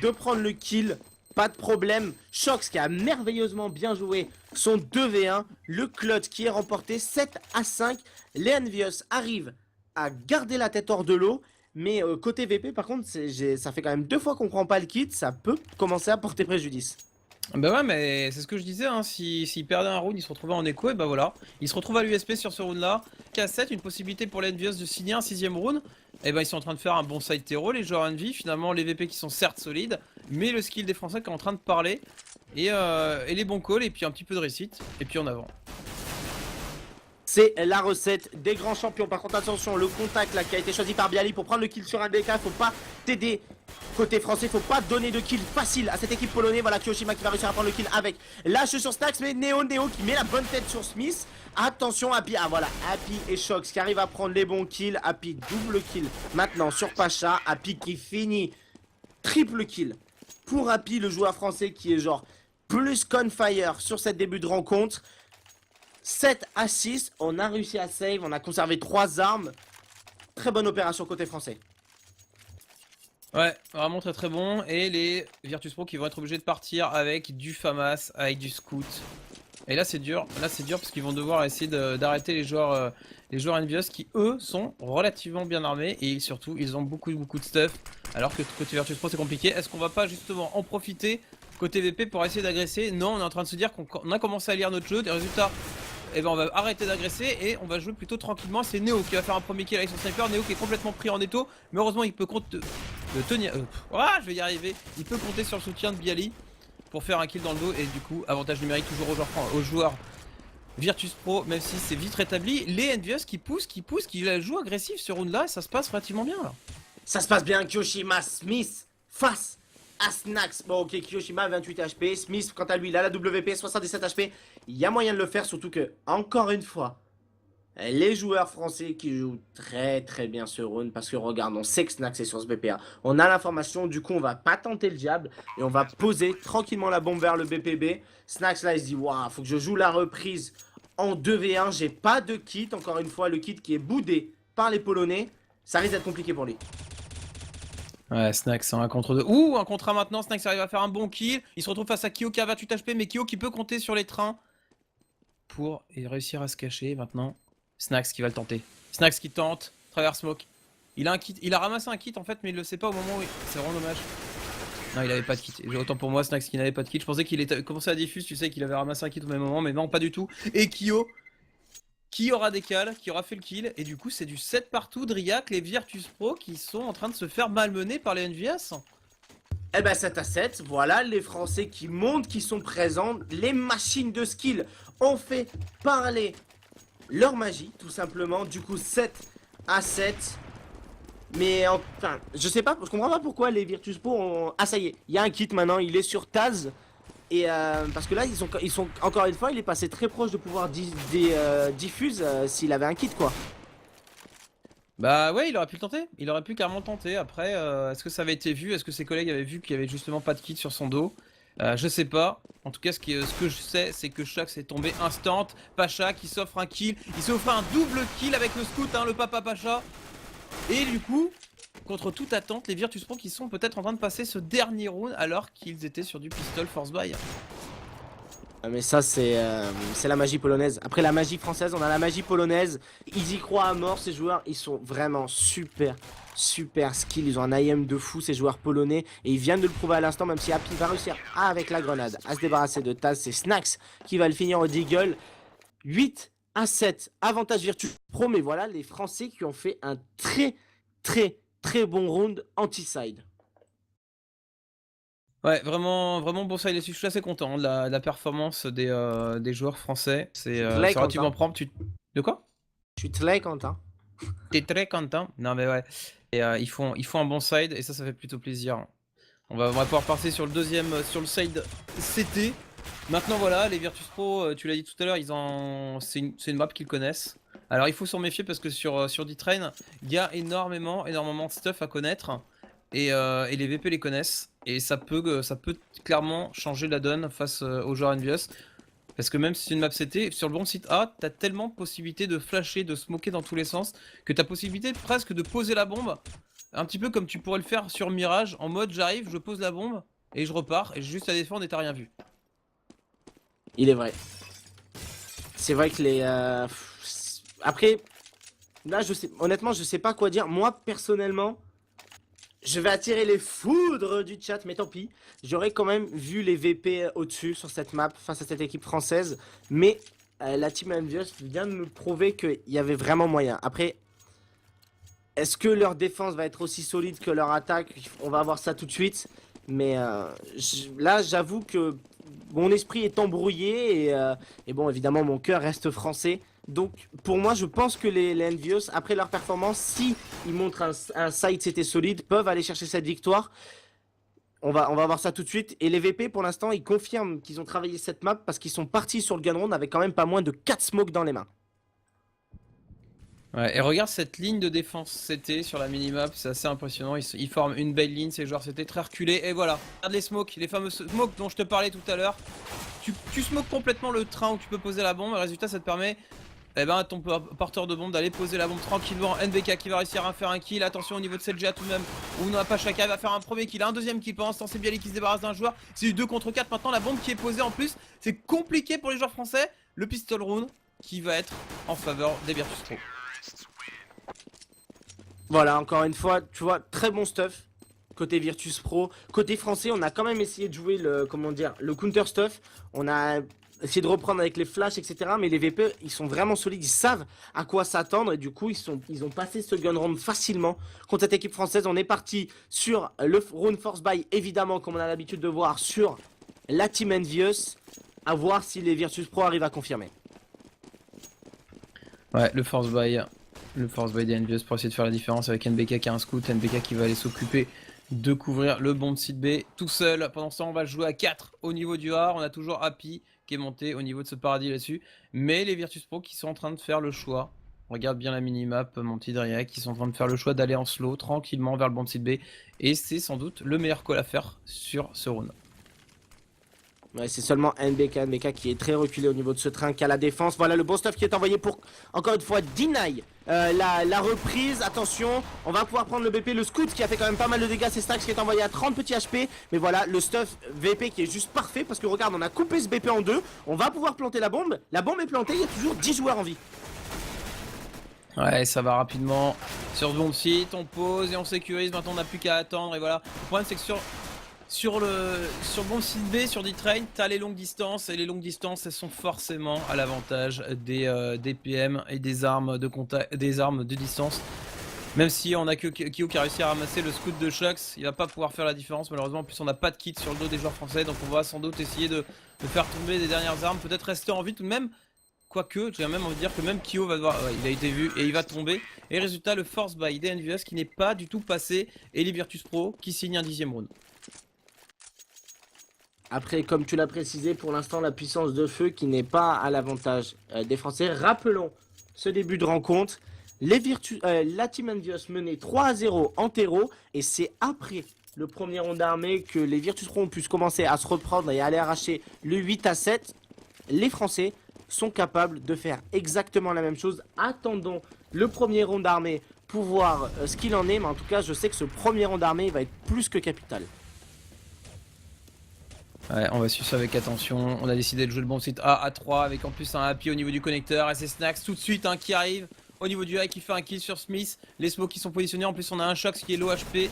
de prendre le kill. Pas de problème. Shox qui a merveilleusement bien joué son 2v1. Le clutch qui est remporté 7 à 5. Les Envious arrivent à garder la tête hors de l'eau. Mais côté VP, par contre, ça fait quand même 2 fois qu'on prend pas le kit. Ça peut commencer à porter préjudice. Bah ouais, mais c'est ce que je disais, hein. S'il perdait un round, il se retrouvait en écho, et bah voilà. Il se retrouve à l'USP sur ce round là. K7, une possibilité pour les Envious de signer un 6ème round. Et bah ils sont en train de faire un bon side terreau, les joueurs Envy. Finalement, les VP qui sont certes solides, mais le skill des Français qui est en train de parler. Et les bons calls, et puis un petit peu de réussite, et puis en avant. C'est la recette des grands champions. Par contre, attention, le contact là qui a été choisi par Bialy pour prendre le kill sur un DK. Faut pas t'aider. Côté français, faut pas donner de kill facile à cette équipe polonaise. Voilà Kyoshima qui va réussir à prendre le kill avec lâche sur Stax, mais Neo qui met la bonne tête sur Smith. Attention, Happy, ah voilà, Happy et Shox qui arrivent à prendre les bons kills. Happy double kill maintenant sur Pacha. Happy qui finit triple kill pour Happy, le joueur français qui est genre plus Confire sur cette début de rencontre. 7 à 6, on a réussi à save, on a conservé 3 armes. Très bonne opération côté français. Ouais, vraiment très très bon. Et les Virtus Pro qui vont être obligés de partir avec du FAMAS, avec du Scout. Et là c'est dur parce qu'ils vont devoir essayer d'arrêter les joueurs Envious qui eux sont relativement bien armés. Et surtout ils ont beaucoup de stuff. Alors que côté Virtus Pro c'est compliqué. Est-ce qu'on va pas justement en profiter côté VP pour essayer d'agresser? Non, on est en train de se dire qu'on a commencé à lire notre jeu. Des résultats, et ben on va arrêter d'agresser et on va jouer plutôt tranquillement. C'est Neo qui va faire un premier kill avec son sniper. Neo qui est complètement pris en étau, mais heureusement il peut tenir. Je vais y arriver. Il peut compter sur le soutien de Bialy pour faire un kill dans le dos. Et du coup, avantage numérique toujours aux joueurs Virtus Pro, même si c'est vite rétabli, les Envious qui poussent, qui jouent agressif ce round là et ça se passe relativement bien là. Ça se passe bien, Kyoshima Smith face à Snax. Bon, ok, Kyoshima 28 HP, Smith, quant à lui, il a la WP 77 HP. Il y a moyen de le faire, surtout que, encore une fois, les joueurs français qui jouent très très bien ce round, parce que regarde, on sait que Snax est sur ce BPA. On a l'information, du coup, on va pas tenter le diable et on va poser tranquillement la bombe vers le BPB. Snax là, il se dit, waouh, faut que je joue la reprise en 2v1. J'ai pas de kit, encore une fois, le kit qui est boudé par les Polonais. Ça risque d'être compliqué pour lui. Ouais, Snax en 1 contre 2. Ouh, un contre 1 maintenant. Snax arrive à faire un bon kill. Il se retrouve face à Kyo qui a 28 HP, mais Kyo qui peut compter sur les trains pour réussir à se cacher maintenant. Snax qui va le tenter. Snax qui tente, travers smoke. Il a un kit, il a ramassé un kit en fait, mais il le sait pas au moment où. C'est vraiment dommage. Non, il avait pas de kit. Et autant pour moi, Snax qui n'avait pas de kit. Je pensais qu'il était commencé à diffuse, tu sais, qu'il avait ramassé un kit au même moment, mais non, pas du tout. Et Kyo qui aura décalé, qui aura fait le kill, et du coup c'est du 7 partout, Driak, les Virtus Pro qui sont en train de se faire malmener par les NVS. Eh ben 7 à 7, voilà les Français qui montent, qui sont présents, les machines de skill ont fait parler leur magie, tout simplement, du coup 7 à 7. Mais enfin, je sais pas, je comprends pas pourquoi les Virtus Pro ont... Ah ça y est, il y a un kit maintenant, il est sur Taz. Et parce que là, ils sont encore une fois, il est passé très proche de pouvoir diffuse s'il avait un kit quoi. Bah ouais, il aurait pu le tenter, il aurait pu carrément le tenter. Après, est-ce que ça avait été vu? Est-ce que ses collègues avaient vu qu'il y avait justement pas de kit sur son dos? Je sais pas. En tout cas, ce que je sais, c'est que Shax est tombé instant. Pacha qui s'offre un kill. Il s'est offert un double kill avec le scout, hein, le papa Pacha. Et du coup, contre toute attente, les Virtus Pro qui sont peut-être en train de passer ce dernier round alors qu'ils étaient sur du pistol force buy. Mais ça c'est la magie polonaise. Après la magie française, on a la magie polonaise. Ils y croient à mort ces joueurs, ils sont vraiment super skill. Ils ont un IM de fou ces joueurs polonais. Et ils viennent de le prouver à l'instant, même si Happy va réussir avec la grenade à se débarrasser de Taz. C'est Snax qui va le finir au Deagle. 8 à 7, avantage Virtus Pro. Mais voilà les Français qui ont fait un très bon round anti-side. Ouais, vraiment, vraiment bon side dessus. Je suis assez content de la performance des joueurs français. C'est relativement propre. De quoi? Je suis très content. T'es très content? Non, mais ouais. Et ils font un bon side et ça fait plutôt plaisir. On va pouvoir passer sur le deuxième, sur le side CT. Maintenant, voilà, les Virtus Pro, tu l'as dit tout à l'heure, c'est une map qu'ils connaissent. Alors, il faut s'en méfier parce que sur D-Train, il y a énormément de stuff à connaître. Et les VP les connaissent. Et ça peut clairement changer la donne face aux joueurs Envious. Parce que même si c'est une map CT, sur le bon site A, t'as tellement de possibilités de flasher, de smoker dans tous les sens, que t'as possibilité presque de poser la bombe. Un petit peu comme tu pourrais le faire sur Mirage, en mode j'arrive, je pose la bombe, et je repars, et j'ai juste à défendre et t'as rien vu. Il est vrai. C'est vrai que les... Après, là, honnêtement, je sais pas quoi dire. Moi, personnellement, je vais attirer les foudres du chat, mais tant pis. J'aurais quand même vu les VP au-dessus sur cette map face à cette équipe française. Mais la team Envious vient de me prouver qu'il y avait vraiment moyen. Après, est-ce que leur défense va être aussi solide que leur attaque? On va voir ça tout de suite. Mais là, j'avoue que mon esprit est embrouillé. Et bon, évidemment, mon cœur reste français. Donc, pour moi, je pense que les Envious, après leur performance, si ils montrent un side CT solide, peuvent aller chercher cette victoire. On va voir ça tout de suite. Et les VP, pour l'instant, ils confirment qu'ils ont travaillé cette map parce qu'ils sont partis sur le gun round avec quand même pas moins de 4 smokes dans les mains. Ouais, et regarde cette ligne de défense CT sur la minimap, c'est assez impressionnant. Ils forment une belle ligne, ces joueurs CT très reculés. Et voilà, regarde les smokes, les fameux smokes dont je te parlais tout à l'heure. Tu smokes complètement le train où tu peux poser la bombe. Et résultat, ça te permet à ton porteur de bombe d'aller poser la bombe tranquillement. NBK qui va réussir à faire un kill. Attention au niveau de cette GA tout de même. Où n'a pas Chaka va faire un premier kill, un deuxième kill. Pendant ce temps, c'est Bialy qui se débarrasse d'un joueur. C'est du 2 contre 4 maintenant. La bombe qui est posée en plus. C'est compliqué pour les joueurs français. Le pistol round qui va être en faveur des Virtus Pro. Voilà, encore une fois, tu vois, très bon stuff. Côté Virtus Pro. Côté français, on a quand même essayé de jouer le counter stuff. On a essayé de reprendre avec les flashs, etc. Mais les VP, ils sont vraiment solides. Ils savent à quoi s'attendre. Et du coup, ils ont passé ce gun round facilement. Contre cette équipe française, on est parti sur le round force buy, évidemment, comme on a l'habitude de voir sur la team Envious. À voir si les Virtus Pro arrivent à confirmer. Ouais, le force buy. Le force buy des Envious pour essayer de faire la différence avec NBK qui a un scout. NBK qui va aller s'occuper de couvrir le bomb site B tout seul. Pendant ce temps, on va jouer à 4 au niveau du A. On a toujours Happy qui est monté au niveau de ce paradis là-dessus. Mais les Virtus Pro qui sont en train de faire le choix. Regarde bien la minimap, mon petit Dryak, qui sont en train de faire le choix d'aller en slow tranquillement vers le bomb site B. Et c'est sans doute le meilleur call à faire sur ce round. Ouais, c'est seulement NBK qui est très reculé au niveau de ce train qu'à la défense. Voilà le bon stuff qui est envoyé pour, encore une fois, deny la reprise. Attention, on va pouvoir prendre le BP, le scout qui a fait quand même pas mal de dégâts. C'est Stax qui est envoyé à 30 petits HP. Mais voilà, le stuff VP qui est juste parfait parce que regarde, on a coupé ce BP en deux. On va pouvoir planter la bombe. La bombe est plantée, il y a toujours 10 joueurs en vie. Ouais, ça va rapidement sur ce bomb site, on pose et on sécurise. Maintenant, on n'a plus qu'à attendre. Et voilà, le problème c'est que sur le bon site B, sur D-Train, t'as les longues distances, et les longues distances, elles sont forcément à l'avantage des PM et des armes de contact, des armes de distance. Même si on a que Kyo qui a réussi à ramasser le scout de Shox, il va pas pouvoir faire la différence malheureusement. En plus, on n'a pas de kit sur le dos des joueurs français, donc on va sans doute essayer de faire tomber des dernières armes, peut-être rester en vie tout de même. Quoique, j'ai même envie de dire que même Kyo va devoir... Ouais, il a été vu et il va tomber. Et résultat, le force buy des NVS qui n'est pas du tout passé, et les Virtus Pro qui signent un 10ème round. Après, comme tu l'as précisé, pour l'instant, la puissance de feu qui n'est pas à l'avantage des Français. Rappelons ce début de rencontre. La Team Envious menait 3-0 en terreau. Et c'est après le premier round d'armée que les Virtus Pro ont pu commencer à se reprendre et aller arracher le 8-7. Les Français sont capables de faire exactement la même chose. Attendons le premier round d'armée pour voir ce qu'il en est. Mais en tout cas, je sais que ce premier round d'armée va être plus que capital. Ouais, on va suivre ça avec attention. On a décidé de jouer le bon site A à 3 avec en plus un happy au niveau du connecteur. Et c'est Snax tout de suite qui arrive au niveau du A qui fait un kill sur Smith. Les smokes qui sont positionnés. En plus, on a un Shox qui est low HP.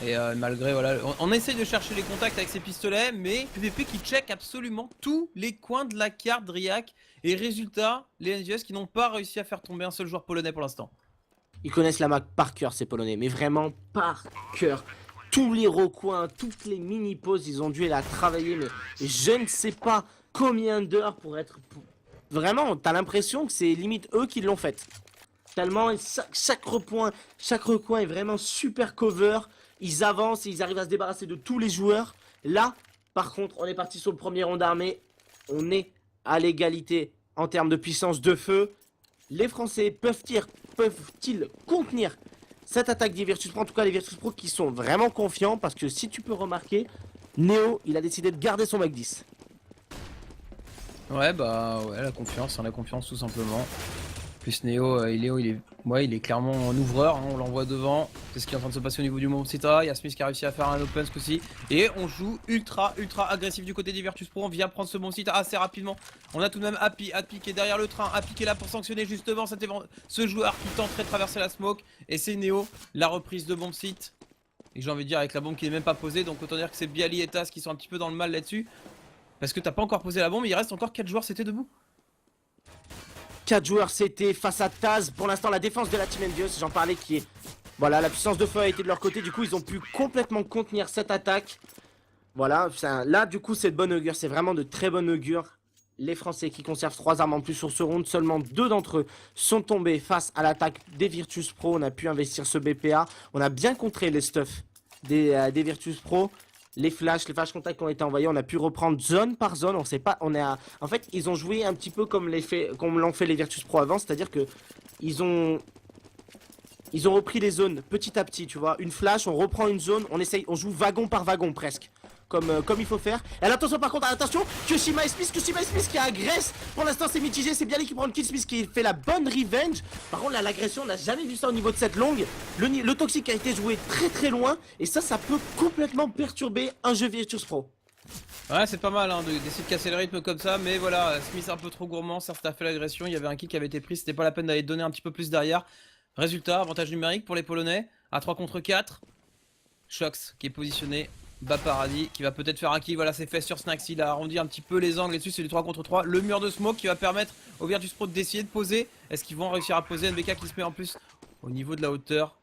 Et malgré, voilà, on essaye de chercher les contacts avec ses pistolets. Mais PVP qui check absolument tous les coins de la carte Dryak. Et résultat, les NGS qui n'ont pas réussi à faire tomber un seul joueur polonais pour l'instant. Ils connaissent la map par cœur, ces Polonais. Mais vraiment par cœur. Tous les recoins, toutes les mini-pauses, ils ont dû la travailler, mais je ne sais pas combien d'heures pour être... Vraiment, t'as l'impression que c'est limite eux qui l'ont fait. Tellement chaque recoin est vraiment super cover. Ils avancent et ils arrivent à se débarrasser de tous les joueurs. Là, par contre, on est parti sur le premier round d'armée. On est à l'égalité en termes de puissance de feu. Les Français peuvent-ils contenir cette attaque des Virtus Pro? En tout cas, les Virtus Pro qui sont vraiment confiants, parce que si tu peux remarquer, Neo, il a décidé de garder son Mac 10. Ouais, bah ouais, la confiance tout simplement. Plus Neo, il est clairement un ouvreur, hein, on l'envoie devant. C'est ce qui est en train de se passer au niveau du Mont Cita. Il y a Smith qui a réussi à faire un open ce coup-ci. Et on joue ultra agressif du côté des Virtus Pro. On vient prendre ce Mont Cita assez rapidement. On a tout de même Happy qui est derrière le train. Happy qui est là pour sanctionner justement ce joueur qui tenterait de traverser la smoke. Et c'est Neo, la reprise de bomb site. Et j'ai envie de dire avec la bombe qui n'est même pas posée. Donc autant dire que c'est Bialy et Tas qui sont un petit peu dans le mal là-dessus. Parce que t'as pas encore posé la bombe, il reste encore 4 joueurs, c'était debout. 4 joueurs CT face à Taz. Pour l'instant, la défense de la Team Envious, j'en parlais, qui est... Voilà, la puissance de feu a été de leur côté. Du coup, ils ont pu complètement contenir cette attaque. Voilà, là, du coup, c'est de bonne augure. C'est vraiment de très bonne augure. Les Français qui conservent 3 armes en plus sur ce round. Seulement 2 d'entre eux sont tombés face à l'attaque des Virtus Pro. On a pu investir ce BPA. On a bien contré les stuffs des Virtus Pro. Les flash contacts qui ont été envoyés, on a pu reprendre zone par zone. On sait pas, en fait, ils ont joué un petit peu comme l'ont fait les Virtus Pro avant, c'est-à-dire que ils ont repris les zones petit à petit, tu vois. Une flash, on reprend une zone, on joue wagon par wagon presque. Comme il faut faire. Et attention par contre, attention, Kyoshima et Smith qui agresse. Pour l'instant c'est mitigé, c'est bien lui qui prend le kill, Smith qui fait la bonne revenge. Par contre là, l'agression, on n'a jamais vu ça au niveau de cette longue. Le toxique a été joué très loin. Et ça peut complètement perturber un jeu Virtus Pro. Ouais, c'est pas mal hein, d'essayer de casser le rythme comme ça. Mais voilà, Smith un peu trop gourmand, ça a fait l'agression. Il y avait un kill qui avait été pris, c'était pas la peine d'aller donner un petit peu plus derrière. Résultat, avantage numérique pour les Polonais. À 3 contre 4. Shox qui est positionné. Bas Paradis qui va peut-être faire un kill. Voilà, c'est fait sur Snax. Il a arrondi un petit peu les angles. Et dessus, c'est du 3 contre 3. Le mur de smoke qui va permettre aux Virtus Pro d'essayer de poser. Est-ce qu'ils vont réussir à poser? NBK qui se met en plus au niveau de la hauteur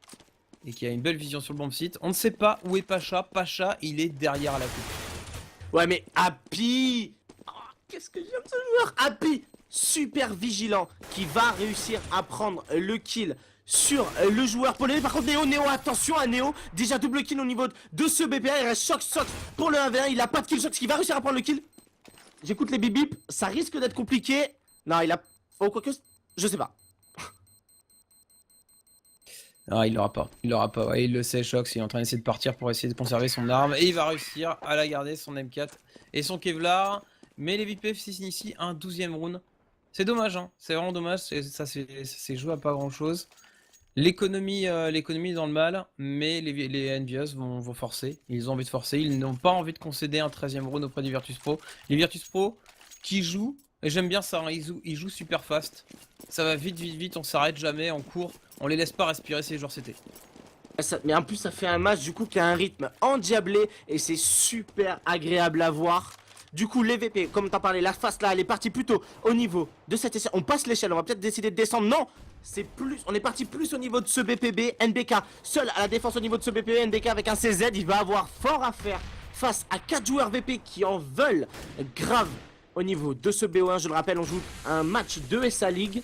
et qui a une belle vision sur le bomb site. On ne sait pas où est Pacha. Pacha, il est derrière la coupe. Ouais, mais Happy, oh, qu'est-ce que j'aime ce joueur, Happy. super vigilant qui va réussir à prendre le kill sur le joueur polonais. Par contre Néo, attention à Néo, déjà double kill au niveau de ce BPA. Il reste Shox pour le 1v1, il a pas de kill. Shox qui va réussir à prendre le kill. J'écoute les bip bip, ça risque d'être compliqué. Non, il a... Oh, quoique, je sais pas. Ah, il l'aura pas. Il l'aura pas. Ouais, il le sait, Shox. Il est en train d'essayer de partir pour essayer de conserver son arme. Et il va réussir à la garder, son M4 et son Kevlar. Mais les VPF s'initient un 12e round. C'est dommage, hein. C'est vraiment dommage. Ça s'est joué à pas grand chose. L'économie est dans le mal. Mais les Envious vont forcer. Ils ont envie de forcer. Ils n'ont pas envie de concéder un 13e round auprès des Virtus Pro. Les Virtus Pro qui jouent. Et j'aime bien ça, hein, ils jouent super fast. Ça va vite, on s'arrête jamais, on court, on les laisse pas respirer ces joueurs CT. Mais en plus ça fait un match du coup qui a un rythme endiablé et c'est super agréable à voir. Du coup les VP, comme t'as parlé, la face là elle est partie plutôt au niveau de cette échelle. On passe l'échelle, on va peut-être décider de descendre. Non, c'est plus, on est parti plus au niveau de ce BPB. NBK seul à la défense au niveau de ce BPB. NBK avec un CZ, il va avoir fort à faire face à 4 joueurs VP qui en veulent grave. Au niveau de ce BO1, je le rappelle, on joue un match de SA League.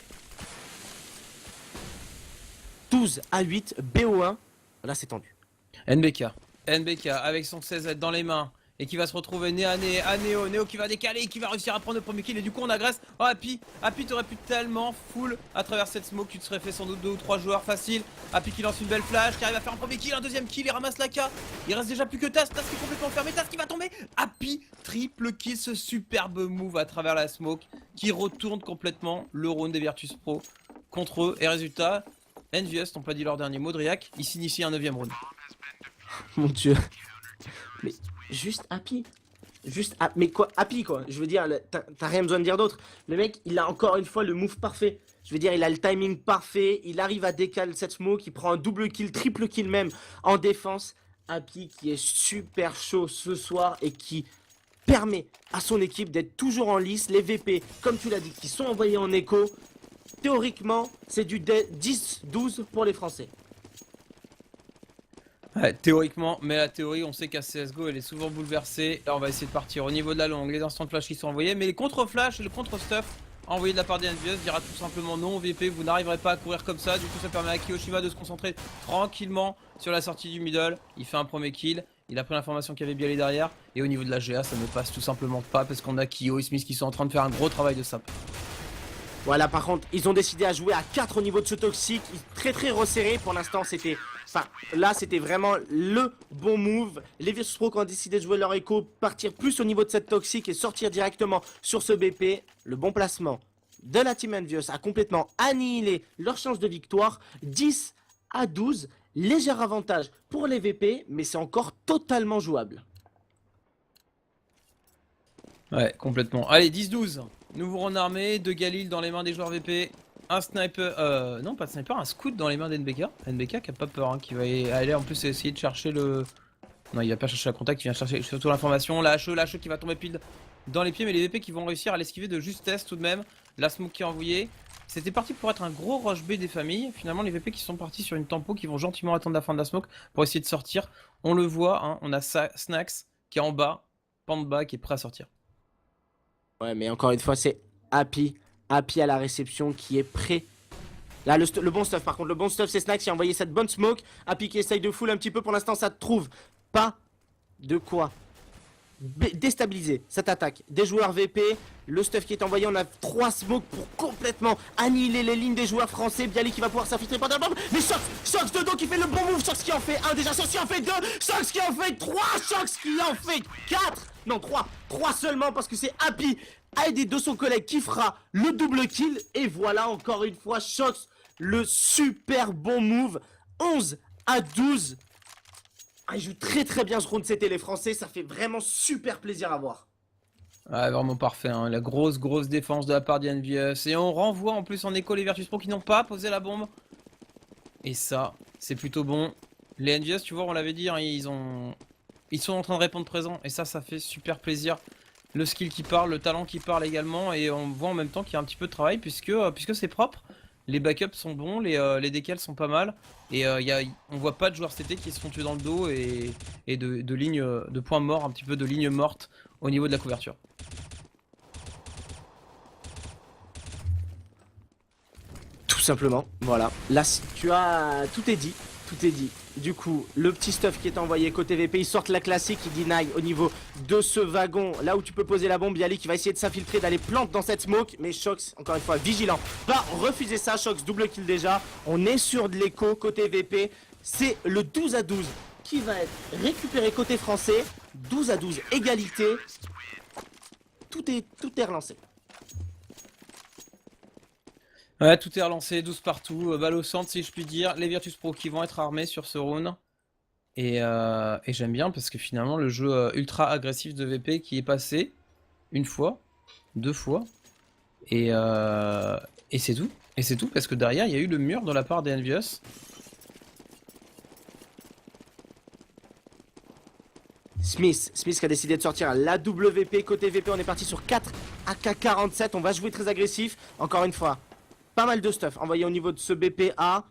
12-8, BO1. Là, c'est tendu. NBK avec son 16 dans les mains. Et qui va se retrouver nez à nez à Néo. Néo qui va décaler et qui va réussir à prendre le premier kill. Et du coup, on agresse. Oh, Happy t'aurais pu tellement full à travers cette smoke. Tu te serais fait sans doute 2 ou 3 joueurs facile. Happy qui lance une belle flash, qui arrive à faire un premier kill, un deuxième kill. Il ramasse la K. Il reste déjà plus que Tas. Tas qui est complètement fermé. Tas qui va tomber. Happy triple kill. Ce superbe move à travers la smoke qui retourne complètement le round des Virtus Pro contre eux. Et résultat, Envious n'ont pas dit leur dernier mot. Driak, il s'initie un 9ème round. Mon dieu. Mais juste Happy. Mais quoi, Happy quoi. Je veux dire, t'as rien besoin de dire d'autre. Le mec, il a encore une fois le move parfait. Je veux dire, il a le timing parfait. Il arrive à décaler cette smoke. Il prend un double kill, triple kill même en défense. Happy qui est super chaud ce soir et qui permet à son équipe d'être toujours en lice. Les VP, comme tu l'as dit, qui sont envoyés en écho. Théoriquement, c'est du 10-12 pour les Français. Ouais, théoriquement, mais la théorie, on sait qu'à CSGO, elle est souvent bouleversée. Là, on va essayer de partir au niveau de la longue, les instants de flash qui sont envoyés, mais les contre-flash et le contre-stuff envoyé de la part des Envious dira tout simplement non, VP, vous n'arriverez pas à courir comme ça. Du coup, ça permet à Kiyoshima de se concentrer tranquillement sur la sortie du middle. Il fait un premier kill, il a pris l'information qu'il y avait Bialy derrière, et au niveau de la GA, ça ne passe tout simplement pas parce qu'on a Kyo et Smith qui sont en train de faire un gros travail de sap. Voilà, par contre, ils ont décidé à jouer à 4 au niveau de ce toxique, très resserré. Pour l'instant, c'était... Enfin, là, c'était vraiment le bon move. Les Virtus Pro qui ont décidé de jouer leur écho, partir plus au niveau de cette toxique et sortir directement sur ce BP. Le bon placement de la Team Envious a complètement annihilé leur chance de victoire. 10-12, léger avantage pour les VP, mais c'est encore totalement jouable. Ouais, complètement. Allez, 10-12. Nouveau run armé, 2 Galil dans les mains des joueurs VP. Un sniper, non pas de sniper, un scout dans les mains d'NBK. NBK qui a pas peur, hein, qui va aller en plus essayer de chercher le... Non, il va pas chercher la contact, il vient chercher surtout l'information. La HE qui va tomber pile dans les pieds, mais les VP qui vont réussir à l'esquiver de justesse tout de même. La smoke qui est envoyée. C'était parti pour être un gros rush B des familles. Finalement, les VP qui sont partis sur une tempo qui vont gentiment attendre la fin de la smoke pour essayer de sortir. On le voit, hein, on a Snacks qui est en bas, Panda qui est prêt à sortir. Ouais, mais encore une fois, c'est Happy à la réception qui est prêt. Là, le bon stuff, par contre, le bon stuff, c'est Snacks qui a envoyé cette bonne smoke. Happy qui essaye de full un petit peu. Pour l'instant, ça trouve pas de quoi déstabiliser cette attaque des joueurs VP. Le stuff qui est envoyé, on a 3 smokes pour complètement annihiler les lignes des joueurs français. Bialy qui va pouvoir s'infiltrer pendant la bombe. Mais Shox de dos qui fait le bon move. Shox qui en fait 1 déjà. Shox qui en fait 2. Shox qui en fait 3. Shox qui en fait 4. Non, 3. 3 seulement parce que c'est Happy à aider de son collègue qui fera le double kill. Et voilà encore une fois Shox, le super bon move. 11-12. Ah, ils jouent très bien ce round, c'était les Français, ça fait vraiment super plaisir à voir. Ouais, vraiment parfait, hein. La grosse défense de la part d'Envious. Et on renvoie en plus en écho les Virtus Pro qui n'ont pas posé la bombe. Et ça, c'est plutôt bon. Les Envious, tu vois, on l'avait dit, hein, ils sont en train de répondre présent. Et ça fait super plaisir. Le skill qui parle, le talent qui parle également. Et on voit en même temps qu'il y a un petit peu de travail puisque c'est propre. Les backups sont bons, les décals sont pas mal. Et on voit pas de joueurs CT qui se font tuer dans le dos et de lignes de points morts, un petit peu de lignes mortes au niveau de la couverture. simplement, voilà. Là, tu as... Tout est dit. Tout est dit. Du coup, le petit stuff qui est envoyé côté VP, ils sortent la classique, ils deny au niveau de ce wagon, là où tu peux poser la bombe. Yali qui va essayer de s'infiltrer, d'aller plante dans cette smoke, mais Shox, encore une fois, vigilant, va refuser ça. Shox, double kill déjà. On est sur de l'écho côté VP. C'est le 12-12 qui va être récupéré côté français. 12-12, égalité. Tout est relancé. Ouais, tout est relancé, 12 partout, balle au centre si je puis dire. Les Virtus Pro qui vont être armés sur ce round. Et j'aime bien parce que finalement le jeu ultra agressif de VP qui est passé une fois, deux fois. Et c'est tout. Et c'est tout parce que derrière il y a eu le mur de la part des Envious. Smith qui a décidé de sortir la WP. Côté VP, on est parti sur 4 AK-47. On va jouer très agressif. Encore une fois, pas mal de stuff envoyé au niveau de ce BPA.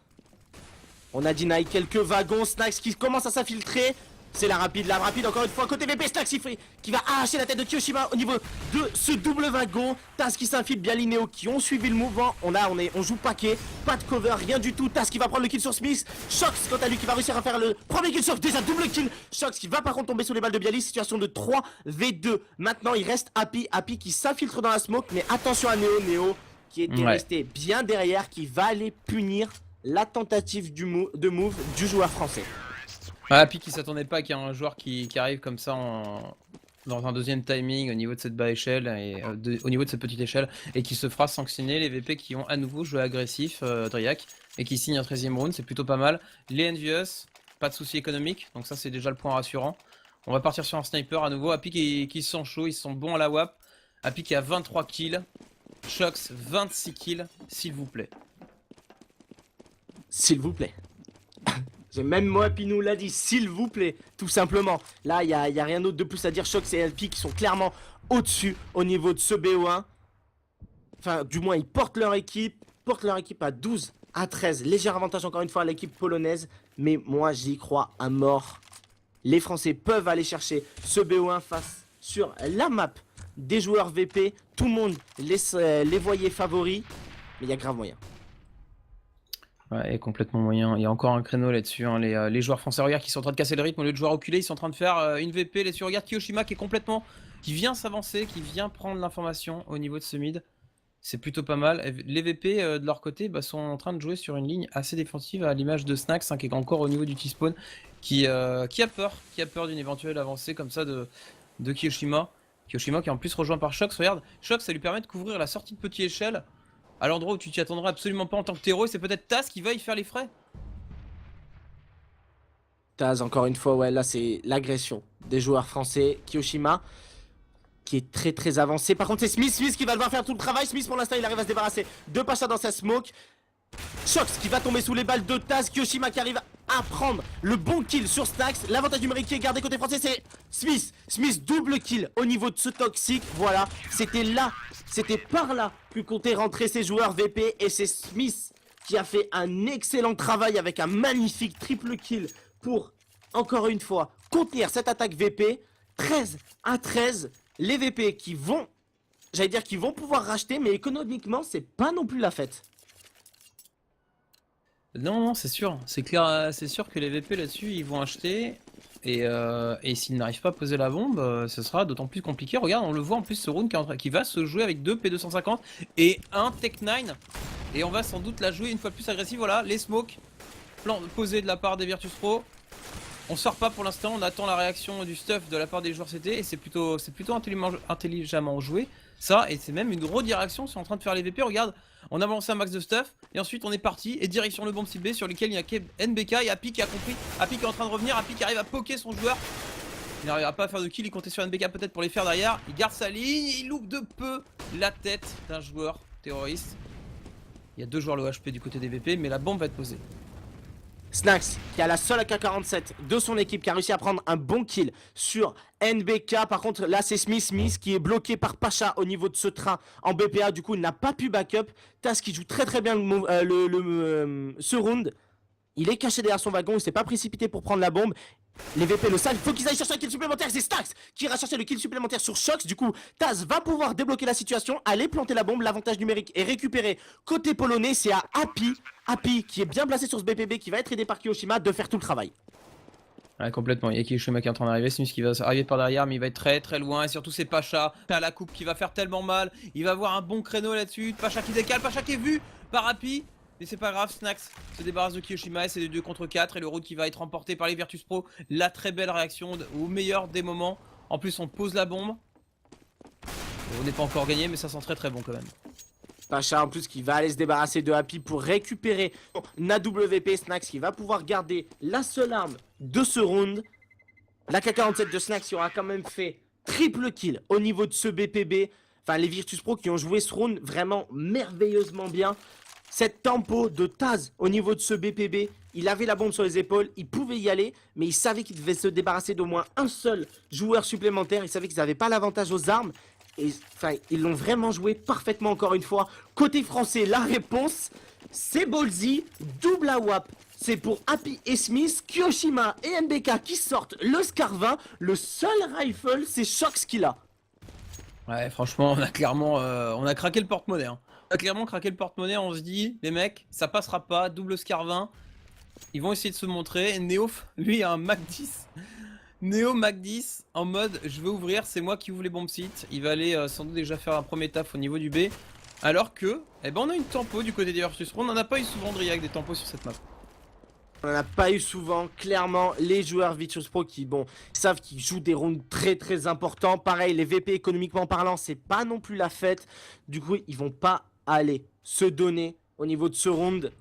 On a deny quelques wagons. Snax qui commence à s'infiltrer. C'est la rapide, encore une fois. Côté VP, Snax qui va arracher la tête de Kiyoshima au niveau de ce double wagon. Taz qui s'infiltre, bien les Néo qui ont suivi le mouvement. On joue paquet, pas de cover, rien du tout. Taz qui va prendre le kill sur Smith. Shox quant à lui qui va réussir à faire le premier kill sur déjà double kill. Shox qui va par contre tomber sous les balles de Bialy. Situation de 3v2. Maintenant, il reste Happy. Happy qui s'infiltre dans la smoke. Mais attention à Néo qui est resté bien derrière, qui va aller punir la tentative de move du joueur français. Happy qui s'attendait pas qu'il y ait un joueur qui arrive comme ça dans un deuxième timing au niveau de cette bas échelle et au niveau de cette petite échelle et qui se fera sanctionner. Les VP qui ont à nouveau joué agressif, Driak, et qui signent un 13ème round, c'est plutôt pas mal. Les Envious, pas de soucis économiques, donc ça c'est déjà le point rassurant. On va partir sur un sniper à nouveau. Happy qui se sent chaud, ils sont bons à la WAP. Happy qui a 23 kills. Shox 26 kills, s'il vous plaît. S'il vous plaît. Même moi, Pinou l'a dit, s'il vous plaît, tout simplement. Là, il y a rien d'autre de plus à dire. Shox et LP qui sont clairement au-dessus au niveau de ce BO1. Enfin, du moins, ils portent leur équipe à 12-13. Léger avantage encore une fois à l'équipe polonaise. Mais moi, j'y crois à mort. Les Français peuvent aller chercher ce BO1 face sur la map des joueurs VP. Tout le monde les voyait favoris. Mais il y a grave moyen. Ouais, complètement moyen. Il y a encore un créneau là-dessus. Hein. Les joueurs français, regarde, qui sont en train de casser le rythme. Au lieu de joueurs reculés, ils sont en train de faire une VP. Là-dessus, regarde Kiyoshima qui vient s'avancer, qui vient prendre l'information au niveau de ce mid. C'est plutôt pas mal. Les VP de leur côté sont en train de jouer sur une ligne assez défensive à l'image de Snax, qui est encore au niveau du T-spawn, qui a peur d'une éventuelle avancée comme ça de Kiyoshima. Kiyoshima qui est en plus rejoint par Shox. Regarde, Shox, ça lui permet de couvrir la sortie de petite échelle à l'endroit où tu t'y attendras absolument pas en tant que terreau, et c'est peut-être Taz qui va y faire les frais. Taz, encore une fois, ouais, là c'est l'agression des joueurs français. Kiyoshima qui est très avancé. Par contre, c'est Smith qui va devoir faire tout le travail. Smith, pour l'instant, il arrive à se débarrasser de Pacha dans sa smoke. Shox qui va tomber sous les balles de Taz. Kiyoshima qui arrive à prendre le bon kill sur Snax. L'avantage numérique qui est gardé côté français, c'est Smith. Smith, double kill au niveau de ce toxique. Voilà, c'était par là que comptaient rentrer ces joueurs VP. Et c'est Smith qui a fait un excellent travail avec un magnifique triple kill pour, encore une fois, contenir cette attaque VP. 13-13. Les VP qui vont, qui vont pouvoir racheter, mais économiquement, c'est pas non plus la fête. Non, c'est sûr. C'est clair, c'est sûr que les VP là-dessus, ils vont acheter. Et s'ils n'arrivent pas à poser la bombe, ce sera d'autant plus compliqué. Regarde, on le voit en plus, ce round qui va se jouer avec 2 P250 et un Tech9. Et on va sans doute la jouer une fois plus agressive. Voilà, les smokes posés de la part des Virtus Pro. On sort pas pour l'instant, on attend la réaction du stuff de la part des joueurs CT. Et c'est plutôt intelligemment joué. Ça, et c'est même une redirection, c'est en train de faire les VP. Regarde, on a balancé un max de stuff. Et ensuite on est parti, et direction le bombe ciblé sur lequel il y a NBK et Happy qui a compris. Happy qui est en train de revenir, Happy qui arrive à poker son joueur. Il n'arrivera pas à faire de kill, il comptait sur NBK peut-être pour les faire derrière. Il garde sa ligne, il loupe de peu la tête d'un joueur terroriste. Il y a 2 joueurs le HP du côté des VP, mais la bombe va être posée. Snax qui a la seule AK-47 de son équipe qui a réussi à prendre un bon kill sur NBK. Par contre là c'est Smith qui est bloqué par Pacha au niveau de ce train en BPA. Du coup il n'a pas pu backup. Taz qui joue très bien ce round. Il est caché derrière son wagon, il s'est pas précipité pour prendre la bombe. Les VP le savent, il faut qu'ils aillent chercher un kill supplémentaire. C'est Stax qui ira chercher le kill supplémentaire sur Shox. Du coup, Taz va pouvoir débloquer la situation, aller planter la bombe. L'avantage numérique est récupéré côté polonais. C'est à Happy qui est bien placé sur ce BPB, qui va être aidé par Kiyoshima de faire tout le travail. Ouais, complètement. Il y a Kiyoshima qui est en train d'arriver. Smith qui va arriver par derrière, mais il va être très très loin. Et surtout, c'est Pacha à la coupe qui va faire tellement mal. Il va avoir un bon créneau là-dessus. Pacha qui décale, Pacha qui est vu par Happy. Mais c'est pas grave, Snax se débarrasse de Kiyoshima et c'est des 2 contre 4 et le round qui va être remporté par les Virtus Pro. La très belle réaction au meilleur des moments. En plus on pose la bombe. On n'est pas encore gagné mais ça sent très très bon quand même. Pacha en plus qui va aller se débarrasser de Happy pour récupérer AWP. Snax qui va pouvoir garder la seule arme de ce round. La K47 de Snax qui aura quand même fait triple kill au niveau de ce BPB. Enfin les Virtus Pro qui ont joué ce round vraiment merveilleusement bien. Cette tempo de Taz au niveau de ce BPB, il avait la bombe sur les épaules, il pouvait y aller, mais il savait qu'il devait se débarrasser d'au moins un seul joueur supplémentaire. Il savait qu'ils n'avaient pas l'avantage aux armes. Et enfin, ils l'ont vraiment joué parfaitement encore une fois. Côté français, la réponse, c'est Ballsy, double AWAP. C'est pour Happy et Smith, Kiyoshima et NBK qui sortent le Scar 20. Le seul rifle, c'est Shox qui l'a. Ouais franchement on a clairement on a craqué le porte-monnaie. Hein. On a clairement craqué le porte-monnaie, on se dit les mecs ça passera pas, double Scar 20. Ils vont essayer de se montrer. Neo lui a un Mac 10. Neo Mac 10 en mode je veux ouvrir, c'est moi qui ouvre les bombes sites. Il va aller sans doute déjà faire un premier taf au niveau du B. Alors que eh ben on a une tempo du côté des Virtus Pro. On n'en a pas eu souvent de avec des tempos sur cette map. On n'en a pas eu souvent, clairement, les joueurs Virtus Pro qui, bon, savent qu'ils jouent des rounds très très importants. Pareil, les VP économiquement parlant, c'est pas non plus la fête. Du coup, ils vont pas aller se donner au niveau de ce round.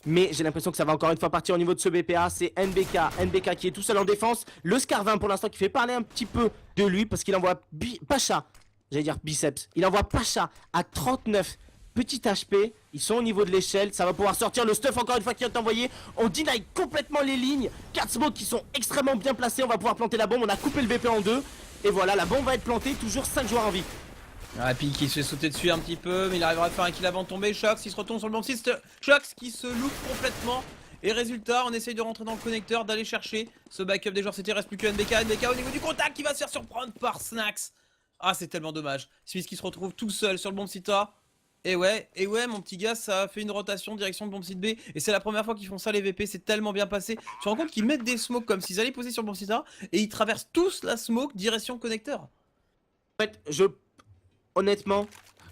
Mais j'ai l'impression que ça va encore une fois partir au niveau de ce BPA. C'est NBK qui est tout seul en défense. Le Scar 20 pour l'instant qui fait parler un petit peu de lui parce qu'il envoie Pacha, j'allais dire biceps, il envoie Pacha à 39. Petit HP, ils sont au niveau de l'échelle, ça va pouvoir sortir le stuff encore une fois qui est envoyé. On deny complètement les lignes, 4 smokes qui sont extrêmement bien placés, on va pouvoir planter la bombe, on a coupé le BP en deux. Et voilà, la bombe va être plantée, toujours 5 joueurs en vie. Ah, puis qui se fait sauter dessus un petit peu, mais il arrivera à faire un kill avant de tomber. Shox, il se retourne sur le bon site, Shox qui se loupe complètement. Et résultat, on essaye de rentrer dans le connecteur, d'aller chercher ce backup des joueurs. C'était reste plus que NBK au niveau du contact qui va se faire surprendre par Snax. Ah, c'est tellement dommage. Smith qui se retrouve tout seul sur le bon site A. Et ouais, mon petit gars, ça a fait une rotation direction de bombe site B. Et c'est la première fois qu'ils font ça, les VP. C'est tellement bien passé. Tu te rends compte qu'ils mettent des smokes comme s'ils allaient poser sur le bombe site A. Et ils traversent tous la smoke direction connecteur. En fait, honnêtement,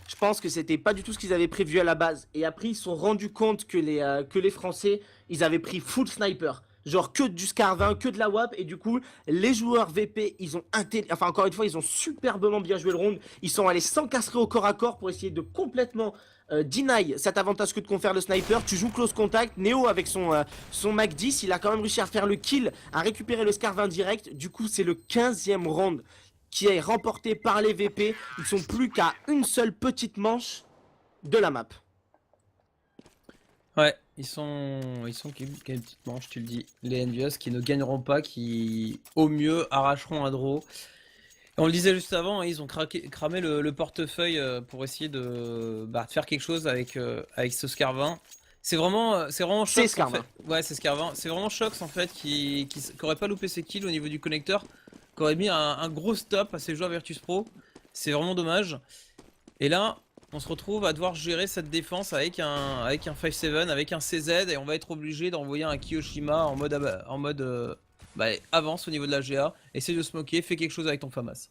je pense que c'était pas du tout ce qu'ils avaient prévu à la base. Et après, ils se sont rendus compte que les Français, ils avaient pris full sniper. Genre que du Scar 20, que de la WAP. Et du coup, les joueurs VP, ils ont enfin encore une fois, ils ont superbement bien joué le round. Ils sont allés s'encastrer au corps à corps pour essayer de complètement deny cet avantage que te confère le sniper. Tu joues close contact. Neo avec son Mac 10, il a quand même réussi à faire le kill, à récupérer le Scar 20 direct. Du coup, c'est le 15e round qui est remporté par les VP. Ils sont plus qu'à une seule petite manche de la map. Ouais, ils sont qu'à une petite manche, tu le dis. Les Envious qui ne gagneront pas, qui au mieux arracheront un draw. On le disait juste avant, ils ont cramé le portefeuille pour essayer de faire quelque chose avec ce Scar 20. C'est vraiment Shox. C'est Scar 20. En fait. Ouais, c'est Scar 20. C'est vraiment Shox en fait qui aurait pas loupé ses kills au niveau du connecteur, qui aurait mis un gros stop à ses joueurs Virtus Pro. C'est vraiment dommage. Et là, on se retrouve à devoir gérer cette défense avec un 5-7, avec un CZ, et on va être obligé d'envoyer un Kiyoshima en mode avance au niveau de la GA, essaye de smoker, fais quelque chose avec ton FAMAS.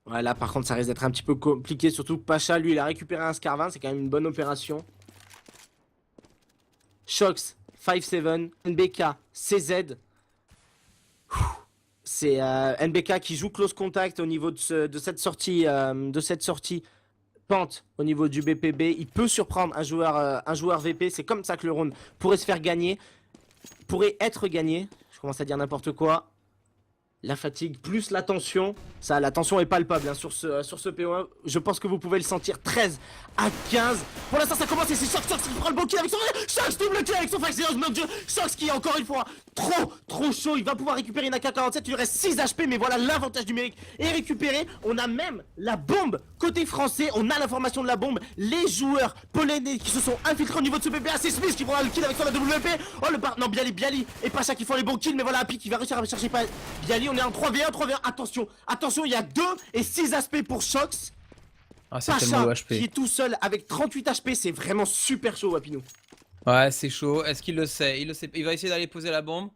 Ouais, là par contre ça risque d'être un petit peu compliqué, surtout que Pacha lui il a récupéré un Scar 20, c'est quand même une bonne opération. Shox, 5-7, NBK, CZ. C'est NBK qui joue close contact au niveau de cette sortie pente au niveau du BPB. Il peut surprendre un joueur VP. C'est comme ça que le round pourrait se faire gagner. Pourrait être gagné. Je commence à dire n'importe quoi. la fatigue, plus la tension. Ça, la tension est palpable hein, sur ce PO1. Je pense que vous pouvez le sentir. 13 à 15. Pour l'instant, ça commence et c'est Shox qui prend le bon kill avec son... Shox double kill avec son Fax Zeros, mon dieu. Shox qui est encore une fois trop chaud. Il va pouvoir récupérer une AK-47. Il lui reste 6 HP, mais voilà, l'avantage numérique est récupéré. On a même la bombe côté français. On a l'information de la bombe. Les joueurs polonais qui se sont infiltrés au niveau de ce PPA. C'est Smith qui prendra le kill avec son AWP. Oh, non, Bialy et Pacha qui font les bons kills. Mais voilà, Happy qui va réussir à chercher pas Bialy. On est en 3v1, 3v1. Attention, il y a 2 et 6 aspects pour Shox. Ah, c'est tellement Pacha le qui HP. est tout seul avec 38 HP. C'est vraiment super chaud, Wapinou. Ouais, c'est chaud. Est-ce qu'il le sait? Il le sait. Il va essayer d'aller poser la bombe.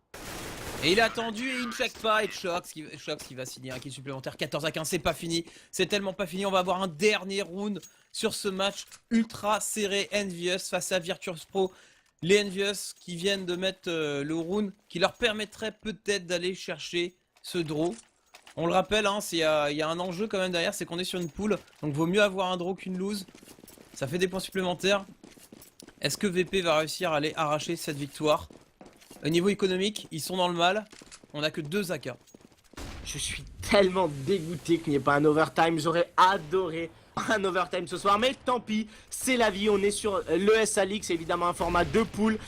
Et il a attendu et il ne check pas. Et Shox qui va signer un kill supplémentaire. 14 à 15, c'est pas fini. C'est tellement pas fini. On va avoir un dernier round sur ce match ultra serré. Envious face à Virtus Pro. Les Envious qui viennent de mettre le round qui leur permettrait peut-être d'aller chercher ce draw. On le rappelle, hein, il y a un enjeu quand même derrière, c'est qu'on est sur une poule. Donc vaut mieux avoir un draw qu'une lose. Ça fait des points supplémentaires. Est-ce que VP va réussir à aller arracher cette victoire? Au niveau économique, ils sont dans le mal. On a que 2 AK. Je suis tellement dégoûté qu'il n'y ait pas un overtime. J'aurais adoré un overtime ce soir. Mais tant pis, c'est la vie. On est sur l'ES Alix, évidemment un format de poule.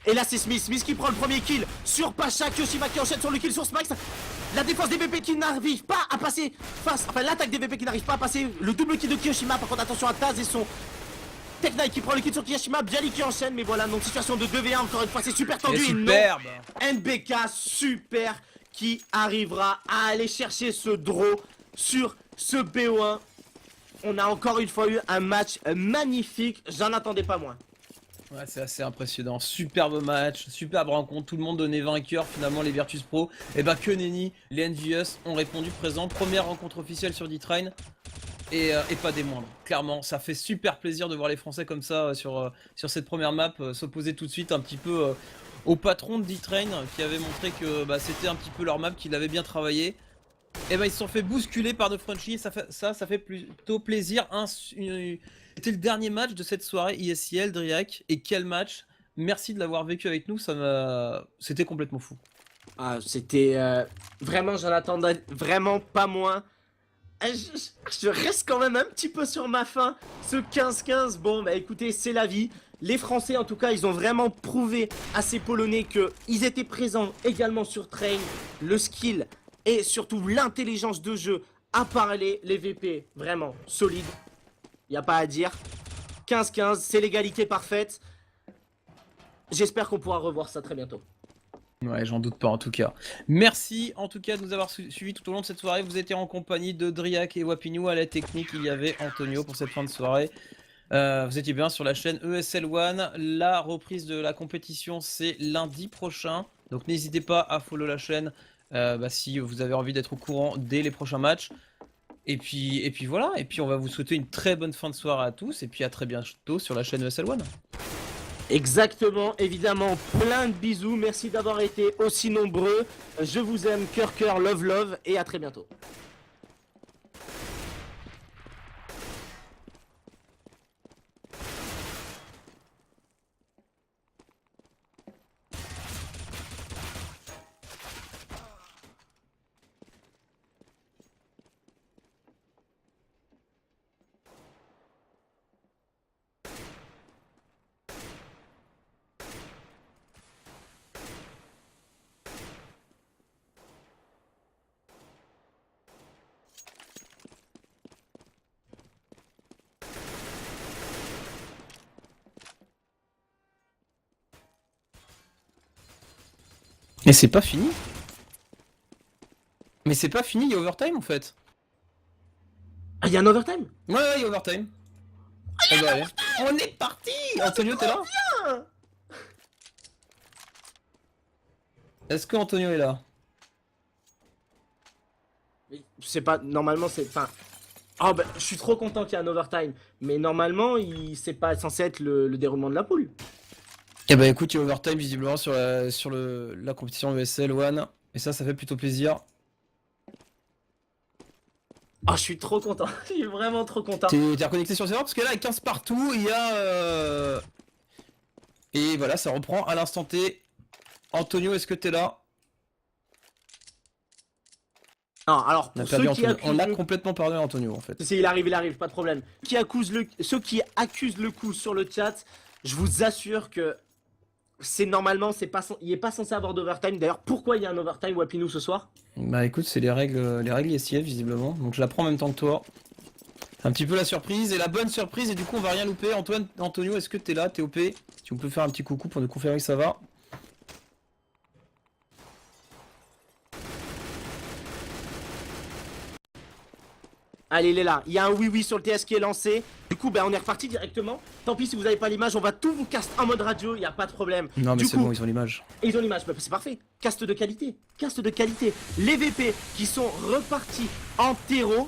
Et là c'est Smith qui prend le premier kill sur Pacha. Kyoshima qui enchaîne sur le kill sur Smax. La défense des VP qui n'arrive pas à passer face... Enfin l'attaque des VP qui n'arrive pas à passer. Le double kill de Kyoshima. Par contre attention à Taz et son... Tech Knight qui prend le kill sur Kyoshima. Bialy qui enchaîne. Mais voilà, donc situation de 2v1. Encore une fois c'est super tendu. Superbe. NBK super qui arrivera à aller chercher ce draw sur ce BO1. On a encore une fois eu un match magnifique. J'en attendais pas moins. Ouais, c'est assez impressionnant. Superbe match, superbe rencontre. Tout le monde donnait vainqueur. Finalement, les Virtus Pro, et bah que nenni, les Envious ont répondu présent. Première rencontre officielle sur D-Train. Et pas des moindres. Clairement, ça fait super plaisir de voir les Français comme ça sur cette première map s'opposer tout de suite un petit peu au patron de D-Train qui avait montré que bah, c'était un petit peu leur map, qu'il avait bien travaillé. Et bah ils se sont fait bousculer par nos Frenchies, ça fait plutôt plaisir. C'était le dernier match de cette soirée ISIL Driac, et quel match. Merci de l'avoir vécu avec nous, c'était complètement fou. Ah, c'était vraiment, j'en attendais vraiment pas moins. Je reste quand même un petit peu sur ma faim. Ce 15-15, bon bah écoutez, c'est la vie. Les Français en tout cas, ils ont vraiment prouvé à ces Polonais qu'ils étaient présents également sur Train. Le skill et surtout l'intelligence de jeu à parler. Les VP, vraiment solides. Y a pas à dire. 15-15, c'est l'égalité parfaite. J'espère qu'on pourra revoir ça très bientôt. Ouais, j'en doute pas en tout cas. Merci en tout cas de nous avoir suivis tout au long de cette soirée. Vous étiez en compagnie de Driac et Wapinou. À la technique, il y avait Antonio pour cette fin de soirée. Vous étiez bien sur la chaîne ESL One. La reprise de la compétition, c'est lundi prochain. Donc n'hésitez pas à follow la chaîne si vous avez envie d'être au courant dès les prochains matchs. Et puis voilà. Et puis on va vous souhaiter une très bonne fin de soirée à tous. Et puis à très bientôt sur la chaîne ESL One. Exactement, évidemment, plein de bisous. Merci d'avoir été aussi nombreux. Je vous aime, cœur, love, et à très bientôt. Et c'est pas fini? Mais c'est pas fini, il y a overtime en fait. Ah, il y a un overtime? Ouais, il y a overtime. Ça doit aller. On est parti! Antonio, t'es là? Est-ce que Antonio est là? C'est pas, normalement c'est, enfin... Oh bah, je suis trop content qu'il y ait un overtime. Mais normalement, c'est pas censé être le déroulement de la poule. Eh bah écoute, il y a overtime visiblement sur la compétition ESL One. Et ça fait plutôt plaisir. Oh, je suis trop content. Je suis vraiment trop content. T'es reconnecté sur le serveur parce que là, avec 15 partout, il y a... Et voilà, ça reprend à l'instant T. Antonio, est-ce que t'es là? Non, alors On a, pour perdu ceux qui Antonio. On a accusent... complètement perdu Antonio en fait. Si, il arrive, pas de problème. Ceux qui accusent le coup sur le chat, je vous assure que c'est normalement, il est pas censé avoir d'overtime. D'ailleurs, pourquoi il y a un overtime Wapinou ce soir? Bah écoute, c'est les règles ISIF visiblement. Donc je la prends en même temps que toi. Un petit peu la surprise et la bonne surprise et du coup on va rien louper. Antonio, est-ce que t'es là? T'es OP? Si on peut faire un petit coucou pour nous confirmer que ça va. Allez, il est là. Il y a un oui-oui sur le TS qui est lancé. Du coup, ben, on est reparti directement. Tant pis si vous n'avez pas l'image, on va tout vous cast en mode radio. Il n'y a pas de problème. Non mais du c'est coup, bon, ils ont l'image. et ils ont l'image. Bah, c'est parfait. Cast de qualité. Cast de qualité. Les VP qui sont repartis en terreau.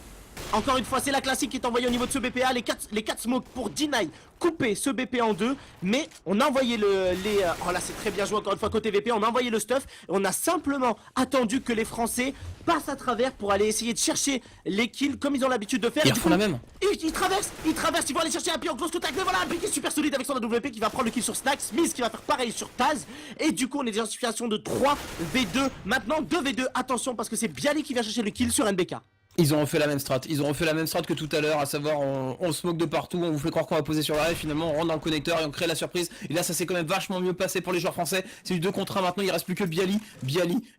Encore une fois, c'est la classique qui est envoyée au niveau de ce BPA. Les 4 smokes pour deny couper ce BP en deux. Mais on a envoyé oh là, c'est très bien joué encore une fois côté VP. On a envoyé le stuff. Et on a simplement attendu que les Français passent à travers pour aller essayer de chercher les kills comme ils ont l'habitude de faire. Ils refont la même. Ils traversent, ils vont aller chercher un pied en close contact. Mais voilà, un pied qui est super solide avec son AWP qui va prendre le kill sur Snack. Smith qui va faire pareil sur Taz. Et du coup, on est déjà en situation de 3v2. Maintenant, 2v2. Attention parce que c'est Bialy qui vient chercher le kill sur NBK. Ils ont refait la même strat, que tout à l'heure, à savoir on smoke de partout, on vous fait croire qu'on va poser sur la F, finalement on rentre dans le connecteur et on crée la surprise. Et là ça s'est quand même vachement mieux passé pour les joueurs français. C'est du 2 contre 1 maintenant, il reste plus que Bialy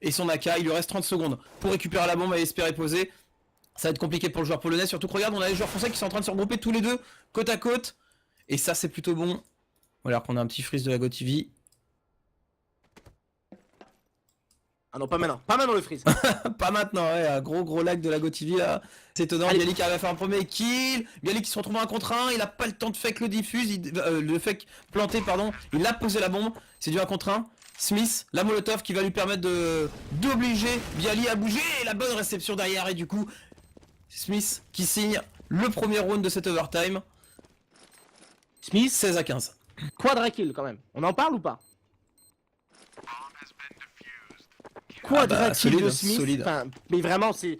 et son AK, il lui reste 30 secondes pour récupérer la bombe et espérer poser. Ça va être compliqué pour le joueur polonais, surtout que regarde, on a les joueurs français qui sont en train de se regrouper tous les deux, côte à côte. Et ça c'est plutôt bon. Alors qu'on a un petit freeze de la GoTV. Ah non, pas maintenant le freeze. Pas maintenant, ouais, un gros lag de la GoTV là. C'est étonnant, Bialy qui arrive à faire un premier kill. Bialy qui se retrouve à 1 contre 1, il a pas le temps de fake le diffuse, le fake planté, pardon. Il a posé la bombe, c'est du 1 contre 1. Smith, la molotov qui va lui permettre d'obliger Bialy à bouger. Et la bonne réception derrière, et du coup, Smith qui signe le premier round de cet overtime. Smith, 16 à 15. quadra kill quand même. On en parle ou pas? Quadra kill de Smith. solide. Enfin, mais vraiment, c'est.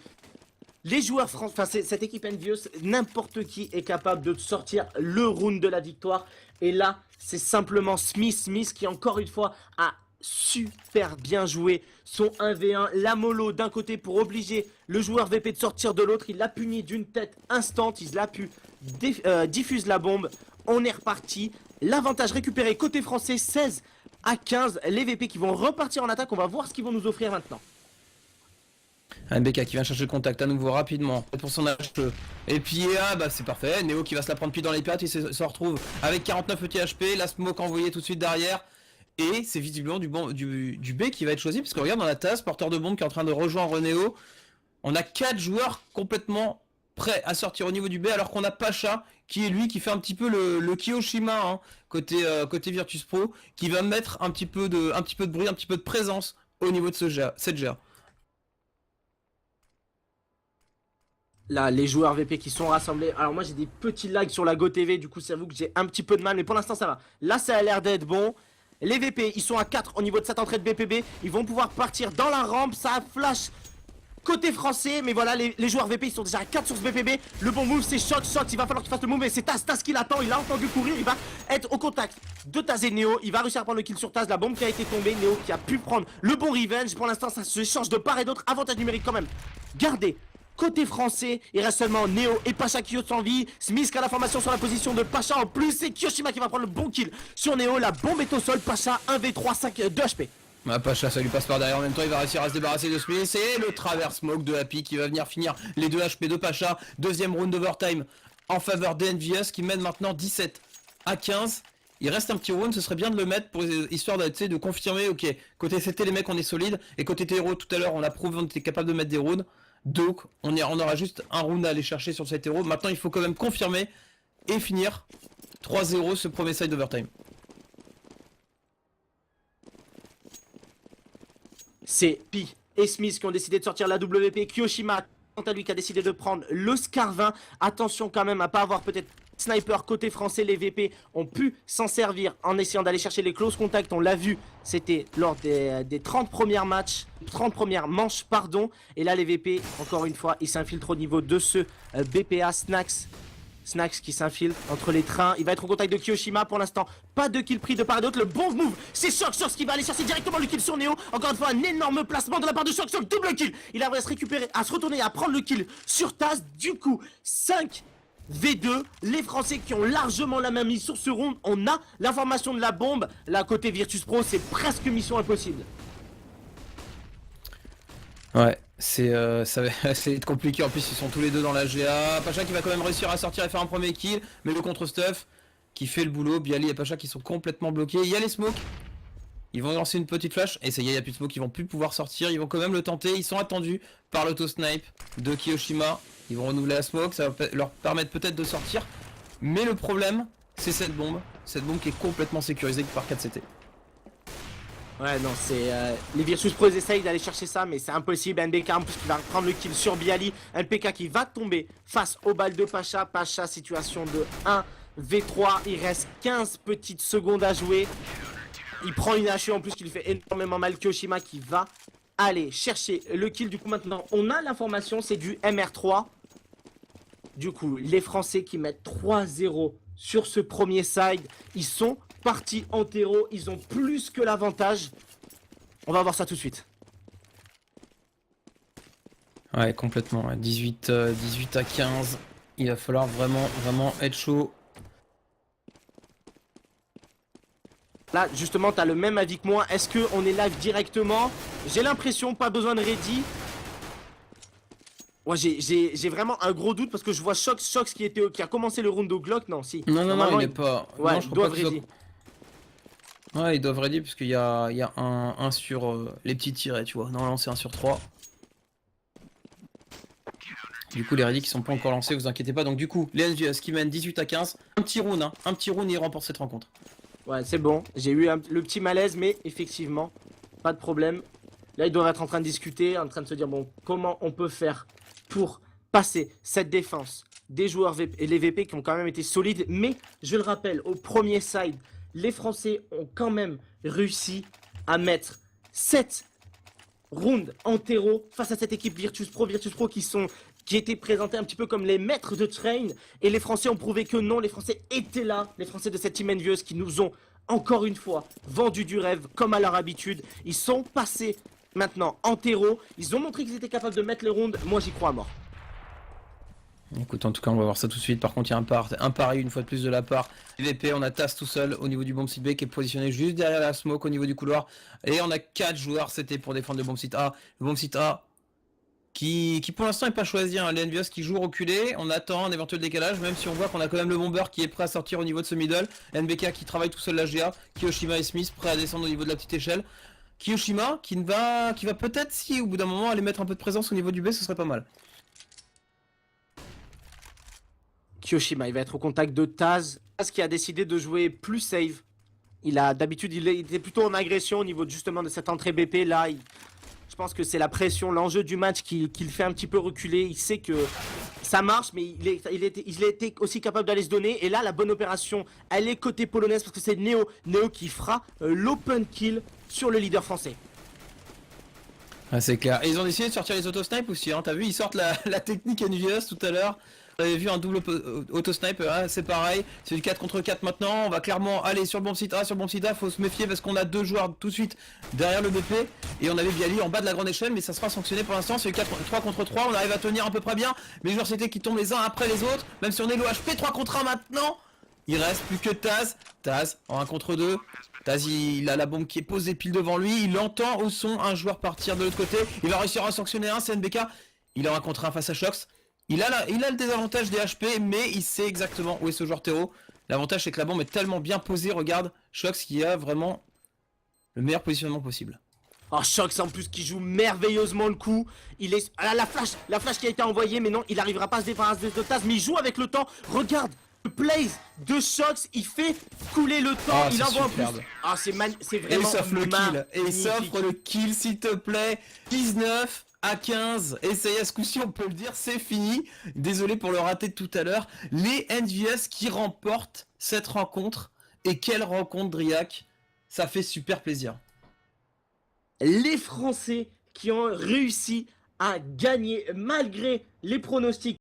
Les joueurs français, enfin cette équipe Envious, n'importe qui est capable de sortir le round de la victoire. Et là, c'est simplement Smith qui encore une fois a super bien joué son 1v1. La mollo d'un côté pour obliger le joueur VP de sortir de l'autre. Il l'a puni d'une tête instant. Il a pu diffuser la bombe. On est reparti. L'avantage récupéré côté français, 16 à 15. Les VP qui vont repartir en attaque. On va voir ce qu'ils vont nous offrir maintenant. NBK qui vient chercher le contact à nouveau rapidement pour son HE. Et puis bah c'est parfait, Neo qui va se la prendre pied dans les pattes, il se retrouve avec 49 petits HP, la smoke envoyée tout de suite derrière. Et c'est visiblement du B qui va être choisi, parce que regarde dans la tasse, porteur de bombe qui est en train de rejoindre Neo. On a 4 joueurs complètement prêts à sortir au niveau du B, alors qu'on a Pacha qui est lui qui fait un petit peu le Kiyoshima hein, côté Virtus Pro, qui va mettre un petit peu de bruit, un petit peu de présence au niveau de cette GR. Là, les joueurs VP qui sont rassemblés. Alors moi j'ai des petits lags sur la GoTV, du coup c'est vous que j'ai un petit peu de mal, mais pour l'instant ça va. Là ça a l'air d'être bon. Les VP, ils sont à 4 au niveau de cette entrée de BPB. Ils vont pouvoir partir dans la rampe, ça a flash côté français. Mais voilà, les joueurs VP, ils sont déjà à 4 sur ce BPB. Le bon move, c'est shot, il va falloir qu'il fasse le move. Mais c'est Taz qui l'attend, il a entendu courir. Il va être au contact de Taz et Neo. Il va réussir à prendre le kill sur Taz, la bombe qui a été tombée. Neo qui a pu prendre le bon revenge. Pour l'instant, ça se change de part et d'autre. Avantage numérique quand même. Gardez. Côté français, il reste seulement Neo et Pacha qui sont en vie. Smith qui a la formation sur la position de Pacha. En plus, c'est Kiyoshima qui va prendre le bon kill sur Neo. La bombe est au sol. Pacha 1v3, 5, 2 HP. Ah, Pacha, ça lui passe par derrière en même temps. Il va réussir à se débarrasser de Smith. Et le travers smoke de Happy qui va venir finir les 2 HP de Pacha. Deuxième round d'overtime en faveur d'Envious qui mène maintenant 17 à 15. Il reste un petit round, ce serait bien de le mettre pour histoire de confirmer, ok, côté CT les mecs on est solide, et côté Tero tout à l'heure on a prouvé qu'on était capable de mettre des rounds. Donc on aura juste un round à aller chercher sur cet héros. Maintenant il faut quand même confirmer et finir 3-0 ce premier side overtime. C'est Pi et Smith qui ont décidé de sortir la WP. Kiyoshima, quant à lui, qui a décidé de prendre le Scar 20. Attention quand même à pas avoir peut-être sniper côté français. Les VP ont pu s'en servir en essayant d'aller chercher les close contacts. On l'a vu, c'était lors des 30 premières manches, pardon. Et là les VP, encore une fois, ils s'infiltrent au niveau de ce BPA. Snacks Snax qui s'infiltre entre les trains. Il va être en contact de Kiyoshima pour l'instant. Pas de kill pris de part et d'autre. Le bon move, c'est Shox qui va aller chercher directement le kill sur Neo. Encore une fois, un énorme placement de la part de Shox. Double kill. Il arrive à se récupérer, à se retourner, à prendre le kill sur Taz. Du coup, 5v2. Les Français qui ont largement la main mise sur ce round. On a l'information de la bombe. Là, côté Virtus Pro, c'est presque mission impossible. Ouais, ça va être compliqué. En plus, ils sont tous les deux dans la GA. Pacha qui va quand même réussir à sortir et faire un premier kill. Mais le contre-stuff qui fait le boulot. Bialy et Pacha qui sont complètement bloqués. Il y a les smokes. Ils vont lancer une petite flash. Et ça y est, il n'y a plus de smoke. Ils vont plus pouvoir sortir. Ils vont quand même le tenter. Ils sont attendus par l'auto-snipe de Kiyoshima. Ils vont renouveler la smoke. Ça va leur permettre peut-être de sortir. Mais le problème, c'est cette bombe. Cette bombe qui est complètement sécurisée par 4CT. Ouais, non, c'est. Les Virtus Pro essayent d'aller chercher ça, mais c'est impossible. NBK en plus qui va prendre le kill sur Bialy. NPK qui va tomber face au bal de Pacha. Pacha, situation de 1v3. Il reste 15 petites secondes à jouer. Il prend une HE en plus qui lui fait énormément mal. Kiyoshima qui va aller chercher le kill. Du coup, maintenant, on a l'information, c'est du MR3. Du coup, les Français qui mettent 3-0 sur ce premier side, ils sont partis en terreau, ils ont plus que l'avantage. On va voir ça tout de suite. Ouais, complètement. Ouais. 18 à 15. Il va falloir vraiment être chaud. Là, justement, tu as le même avis que moi. Est-ce qu'on est live directement? J'ai l'impression, pas besoin de ready. Ouais, j'ai vraiment un gros doute parce que je vois Shox qui a commencé le round au Glock. Non, si. Non, il n'est pas. Ouais, non, ils doivent ready. Ouais, ils doivent ready parce qu'il y a un sur les petits tirets, tu vois. Normalement, c'est 1 sur 3. Du coup, les ready qui sont pas encore lancés, vous inquiétez pas. Donc, du coup, les NGS qui mènent 18 à 15. Un petit round, hein. Un petit round et ils remportent cette rencontre. Ouais, c'est bon. J'ai eu le petit malaise, mais effectivement, pas de problème. Là, ils doivent être en train de discuter, en train de se dire, bon, comment on peut faire pour passer cette défense des joueurs VP, et les VP qui ont quand même été solides. Mais, je le rappelle, au premier side, les Français ont quand même réussi à mettre 7 rounds en terreau face à cette équipe Virtus Pro qui étaient présentés un petit peu comme les maîtres de train. Et les Français ont prouvé que non, les Français étaient là. Les Français de cette team envieuse qui nous ont, encore une fois, vendu du rêve comme à leur habitude. Ils sont passés maintenant en terreau. Ils ont montré qu'ils étaient capables de mettre les rounds. Moi, j'y crois à mort. Écoute, en tout cas, on va voir ça tout de suite. Par contre, il y a un pari une fois de plus de la part du VP. On a Taz tout seul au niveau du bomb site B qui est positionné juste derrière la smoke au niveau du couloir. Et on a 4 joueurs, c'était pour défendre le bomb site A. Le bomb site A qui pour l'instant n'est pas choisi. Hein. L'Envious qui joue reculé. On attend un éventuel décalage, même si on voit qu'on a quand même le bomber qui est prêt à sortir au niveau de ce middle. NBK qui travaille tout seul la GA. Kiyoshima et Smith prêts à descendre au niveau de la petite échelle. Kiyoshima qui va peut-être, si au bout d'un moment, aller mettre un peu de présence au niveau du B, ce serait pas mal. Kiyoshima, il va être au contact de Taz. Taz qui a décidé de jouer plus safe. D'habitude, il était plutôt en agression au niveau justement de cette entrée BP. Là, je pense que c'est la pression, l'enjeu du match qui le fait un petit peu reculer. Il sait que ça marche, mais il était aussi capable d'aller se donner. Et là, la bonne opération, elle est côté polonaise parce que c'est Neo qui fera l'open kill sur le leader français. Ah, c'est clair. Et ils ont décidé de sortir les auto-snipes aussi. Hein. T'as vu, ils sortent la technique NVS tout à l'heure. On avait vu un double auto-snipe, hein, c'est pareil, c'est du 4 contre 4 maintenant, on va clairement aller sur le bomb site A, faut se méfier parce qu'on a 2 joueurs tout de suite derrière le BP, et on avait Bialy en bas de la grande échelle, mais ça sera sanctionné pour l'instant, c'est du 3 contre 3, on arrive à tenir à peu près bien, mais les joueurs CT qui tombent les uns après les autres, même si on est l'OHP 3 contre 1 maintenant, il reste plus que Taz en 1 contre 2, Taz il a la bombe qui est posée pile devant lui, il entend au son un joueur partir de l'autre côté, il va réussir à sanctionner un, c'est NBK, il est en 1 contre 1 face à Shox. Il a le désavantage des HP, mais il sait exactement où est ce joueur terreau. L'avantage, c'est que la bombe est tellement bien posée. Regarde, Shox qui a vraiment le meilleur positionnement possible. Oh, Shox en plus qui joue merveilleusement le coup. Il est. Ah, la flash qui a été envoyée, mais non, il n'arrivera pas à se débarrasser de Taz, mais il joue avec le temps. Regarde, le plays de Shox, il fait couler le temps. Oh, il envoie en plus. Ah, c'est vraiment. Et il s'offre le kill. Et il s'offre le kill, s'il te plaît. 19 à 15, et ça y est, à ce coup-ci, on peut le dire, c'est fini. Désolé pour le raté de tout à l'heure. Les NVS qui remportent cette rencontre. Et quelle rencontre, Driak. Ça fait super plaisir. Les Français qui ont réussi à gagner malgré les pronostics.